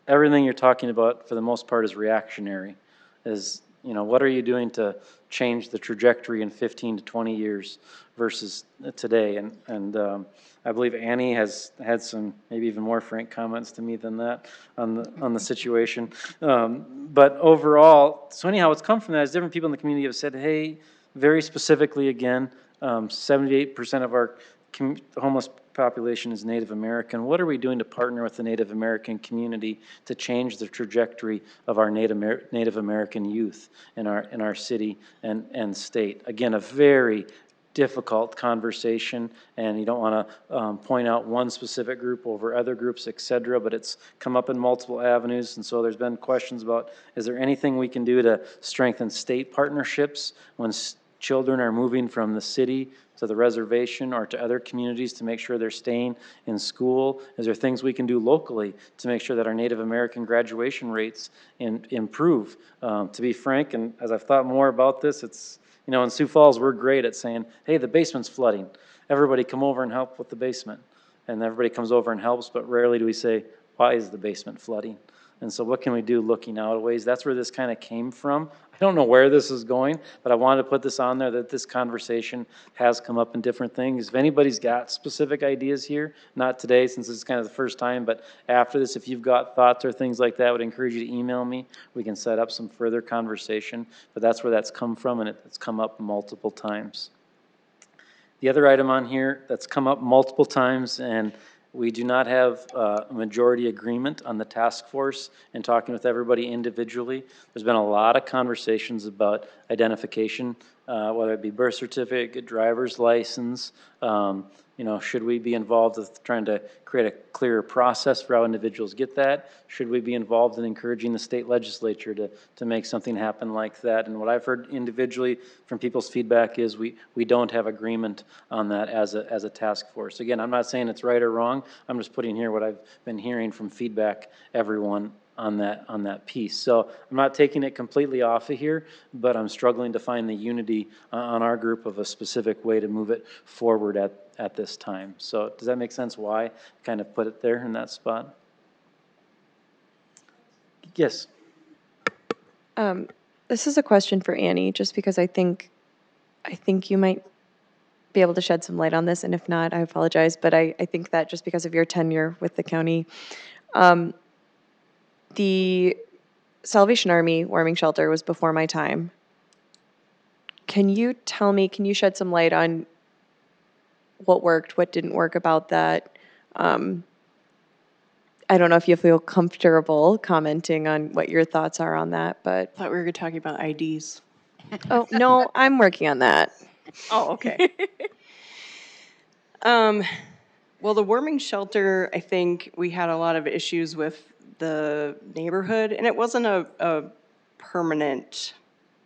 everything you're talking about for the most part is reactionary. What are you doing to change the trajectory in 15 to 20 years versus today? And I believe Annie has had some maybe even more frank comments to me than that on the situation. But overall, so anyhow, what's come from that is different people in the community have said, hey, very specifically again, 78% of our homeless population is Native American. What are we doing to partner with the Native American community to change the trajectory of our Native American youth in our city and state? Again, a very difficult conversation, and you don't want to point out one specific group over other groups, et cetera, but it's come up in multiple avenues, and so there's been questions about, is there anything we can do to strengthen state partnerships when children are moving from the city to the reservation or to other communities to make sure they're staying in school? Is there things we can do locally to make sure that our Native American graduation rates improve? To be frank, and as I've thought more about this, it's, in Sioux Falls, we're great at saying, hey, the basement's flooding. Everybody come over and help with the basement. And everybody comes over and helps, but rarely do we say, why is the basement flooding? And so what can we do looking out a ways? That's where this kind of came from. I don't know where this is going, but I wanted to put this on there that this conversation has come up in different things. If anybody's got specific ideas here, not today since this is kind of the first time, but after this, if you've got thoughts or things like that, I would encourage you to email me. We can set up some further conversation, but that's where that's come from, and it's come up multiple times. The other item on here that's come up multiple times, and we do not have a majority agreement on the task force and talking with everybody individually. There's been a lot of conversations about identification, whether it be birth certificate, driver's license. Should we be involved with trying to create a clearer process for how individuals get that? Should we be involved in encouraging the state legislature to make something happen like that? And what I've heard individually from people's feedback is we don't have agreement on that as a task force. Again, I'm not saying it's right or wrong. I'm just putting here what I've been hearing from feedback, everyone on that piece. So I'm not taking it completely off of here, but I'm struggling to find the unity on our group of a specific way to move it forward at this time. So does that make sense why I kind of put it there in that spot? Yes. This is a question for Annie, just because I think you might be able to shed some light on this, and if not, I apologize, but I think that just because of your tenure with the county, the Salvation Army warming shelter was before my time. Can you shed some light on what worked, what didn't work about that? I don't know if you feel comfortable commenting on what your thoughts are on that, but. Thought we were talking about IDs. Oh, no, I'm working on that. Oh, okay. Well, the warming shelter, I think we had a lot of issues with the neighborhood, and it wasn't a permanent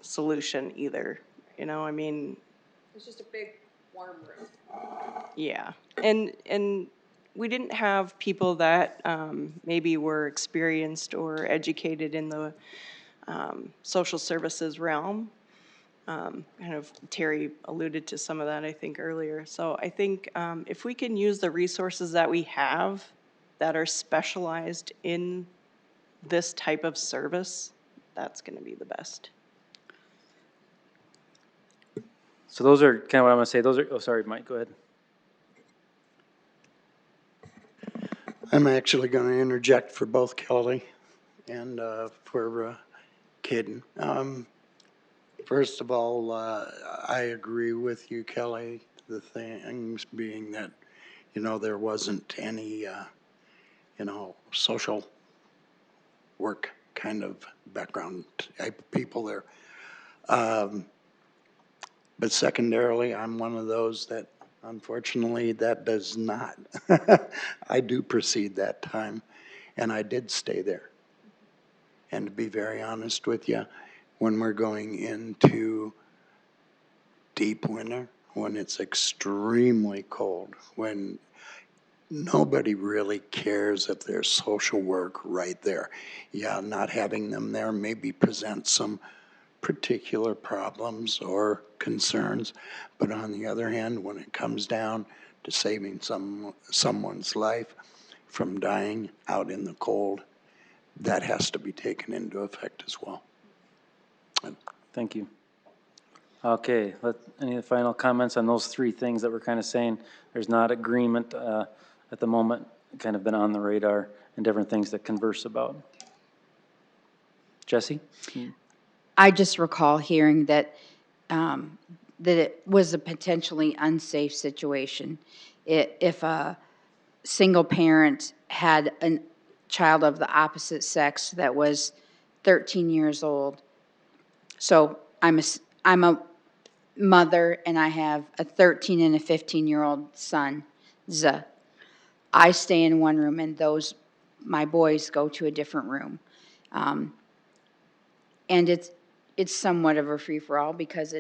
solution either. It's just a big warm room. Yeah, and we didn't have people that maybe were experienced or educated in the social services realm. Terry alluded to some of that, I think, earlier. So I think if we can use the resources that we have that are specialized in this type of service, that's going to be the best. So those are kind of what I'm going to say. Oh, sorry, Mike, go ahead. I'm actually going to interject for both Kelly and for Caden. First of all, I agree with you, Kelly. The things being that, there wasn't any, social work kind of background type of people there. But secondarily, I'm one of those that unfortunately that does not. I do precede that time, and I did stay there. And to be very honest with you, when we're going into deep winter, when it's extremely cold, when nobody really cares if there's social work right there. Yeah, not having them there maybe presents some particular problems or concerns, but on the other hand, when it comes down to saving someone's life from dying out in the cold, that has to be taken into effect as well. Thank you. Okay, any final comments on those three things that we're kind of saying? There's not agreement at the moment, kind of been on the radar, and different things to converse about. Jesse? I just recall hearing that, that it was a potentially unsafe situation. If a single parent had a child of the opposite sex that was 13 years old. So I'm a mother and I have a 13 and a 15-year-old son. I stay in one room and my boys go to a different room. And it's somewhat of a free-for-all because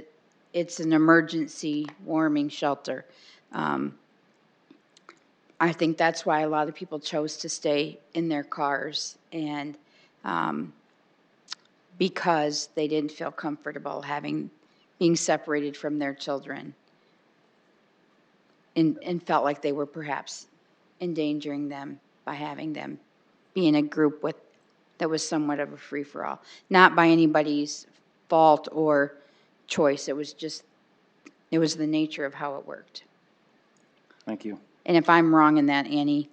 it's an emergency warming shelter. I think that's why a lot of people chose to stay in their cars, and because they didn't feel comfortable being separated from their children, and felt like they were perhaps endangering them by having them be in a group that was somewhat of a free-for-all. Not by anybody's fault or choice. It was the nature of how it worked. Thank you. And if I'm wrong in that, Annie,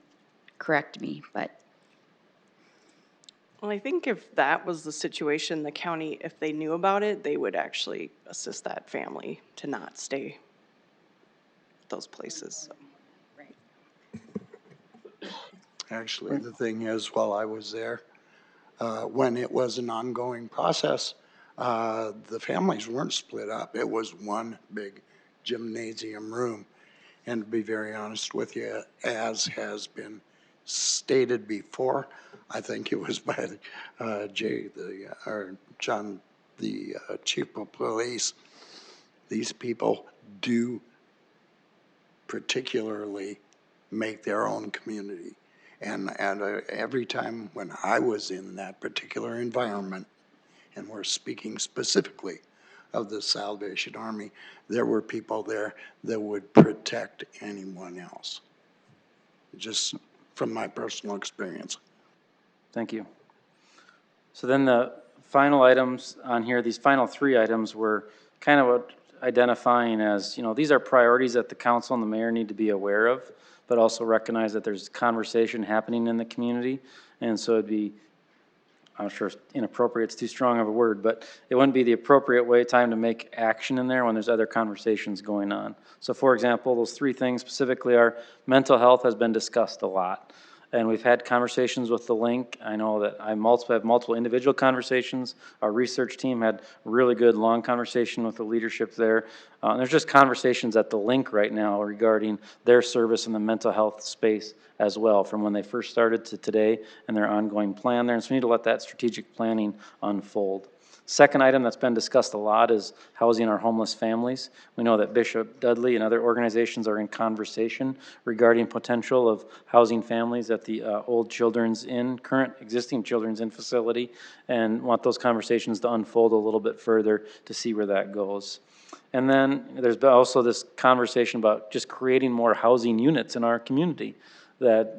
correct me, but. Well, I think if that was the situation, the county, if they knew about it, they would actually assist that family to not stay at those places. So. Actually, the thing is, while I was there, when it was an ongoing process, the families weren't split up. It was one big gymnasium room. And to be very honest with you, as has been stated before, I think it was by John, the chief of police, these people do particularly make their own community. And every time when I was in that particular environment, and we're speaking specifically of the Salvation Army, there were people there that would protect anyone else. Just from my personal experience. Thank you. So then the final items on here, these final three items were kind of identifying as, these are priorities that the council and the mayor need to be aware of, but also recognize that there's conversation happening in the community. And so it'd be, I'm sure inappropriate's too strong of a word, but it wouldn't be the appropriate time to make action in there when there's other conversations going on. So for example, those three things specifically are mental health has been discussed a lot. And we've had conversations with the link. I know that I have multiple individual conversations. Our research team had really good long conversation with the leadership there. There's just conversations at the link right now regarding their service in the mental health space as well, from when they first started to today and their ongoing plan there. And so we need to let that strategic planning unfold. Second item that's been discussed a lot is housing our homeless families. We know that Bishop Dudley and other organizations are in conversation regarding potential of housing families at the current existing Children's Inn facility, and want those conversations to unfold a little bit further to see where that goes. And then there's also this conversation about just creating more housing units in our community, that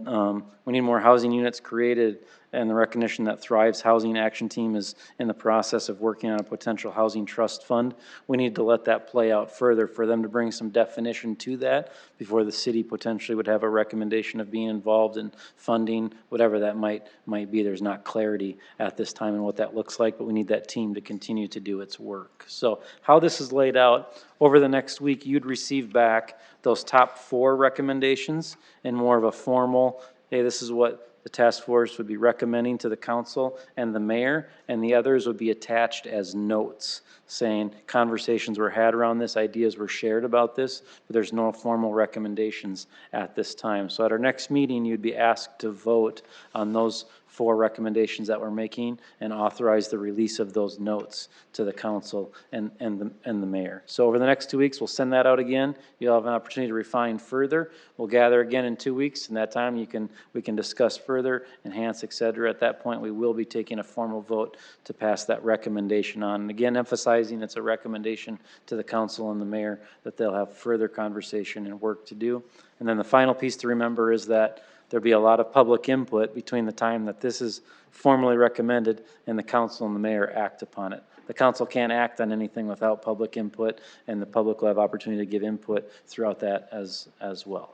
we need more housing units created and the recognition that Thrive's Housing Action Team is in the process of working on a potential housing trust fund. We need to let that play out further for them to bring some definition to that before the city potentially would have a recommendation of being involved in funding, whatever that might be. There's not clarity at this time in what that looks like, but we need that team to continue to do its work. So how this is laid out, over the next week, you'd receive back those top 4 recommendations in more of a formal, hey, this is what the task force would be recommending to the council and the mayor, and the others would be attached as notes, saying conversations were had around this, ideas were shared about this, but there's no formal recommendations at this time. So at our next meeting, you'd be asked to vote on those 4 recommendations that we're making and authorize the release of those notes to the council and the mayor. So over the next 2 weeks, we'll send that out again. You'll have an opportunity to refine further. We'll gather again in 2 weeks, and that time we can discuss further, enhance, et cetera. At that point, we will be taking a formal vote to pass that recommendation on. And again, emphasizing it's a recommendation to the council and the mayor that they'll have further conversation and work to do. And then the final piece to remember is that there'll be a lot of public input between the time that this is formally recommended and the council and the mayor act upon it. The council can't act on anything without public input, and the public will have opportunity to give input throughout that as well.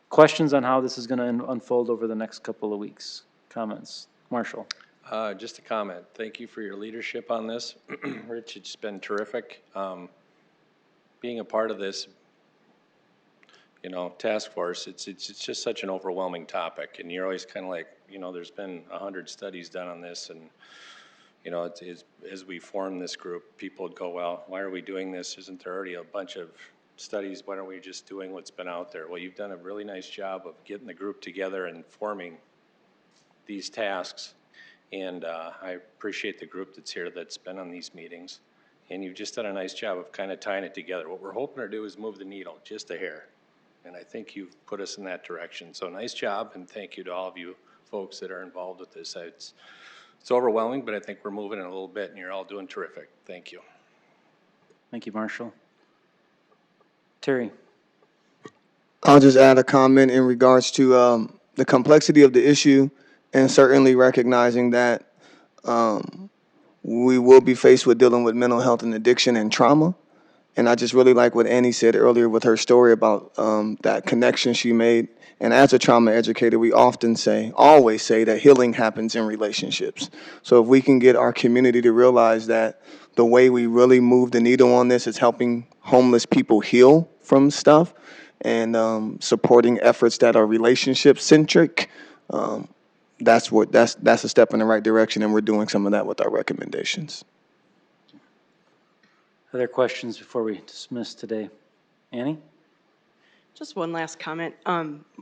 Questions on how this is going to unfold over the next couple of weeks? Comments? Marshall? Just a comment. Thank you for your leadership on this. Rich, it's been terrific. Being a part of this, task force, it's just such an overwhelming topic, and you're always kind of like, there's been 100 studies done on this, and as we form this group, people would go, well, why are we doing this? Isn't there already a bunch of studies? Why aren't we just doing what's been out there? Well, you've done a really nice job of getting the group together and forming these tasks, and I appreciate the group that's here that's been on these meetings, and you've just done a nice job of kind of tying it together. What we're hoping to do is move the needle just a hair. And I think you've put us in that direction. So nice job, and thank you to all of you folks that are involved with this. It's overwhelming, but I think we're moving in a little bit, and you're all doing terrific. Thank you. Thank you, Marshall. Terry? I'll just add a comment in regards to the complexity of the issue, and certainly recognizing that we will be faced with dealing with mental health and addiction and trauma. And I just really like what Annie said earlier with her story about that connection she made. And as a trauma educator, we always say that healing happens in relationships. So if we can get our community to realize that the way we really move the needle on this is helping homeless people heal from stuff and supporting efforts that are relationship-centric, that's a step in the right direction, and we're doing some of that with our recommendations. Other questions before we dismiss today? Annie? Just one last comment.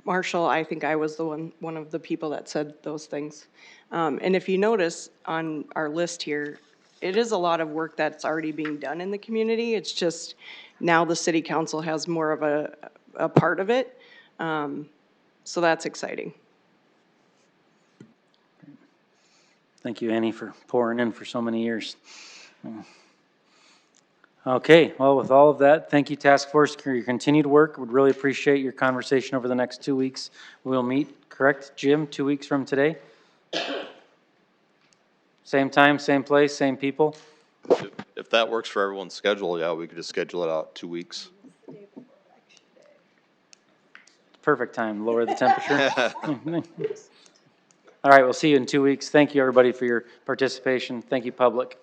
Marshall, I think I was one of the people that said those things. And if you notice on our list here, it is a lot of work that's already being done in the community. It's just now the city council has more of a part of it. So that's exciting. Thank you, Annie, for pouring in for so many years. Okay, well, with all of that, thank you, Task Force, for your continued work. Would really appreciate your conversation over the next 2 weeks. We'll meet, correct, Jim, 2 weeks from today? Same time, same place, same people? If that works for everyone's schedule, yeah, we could just schedule it out 2 weeks. Perfect time, lower the temperature. All right, we'll see you in 2 weeks. Thank you, everybody, for your participation. Thank you, public.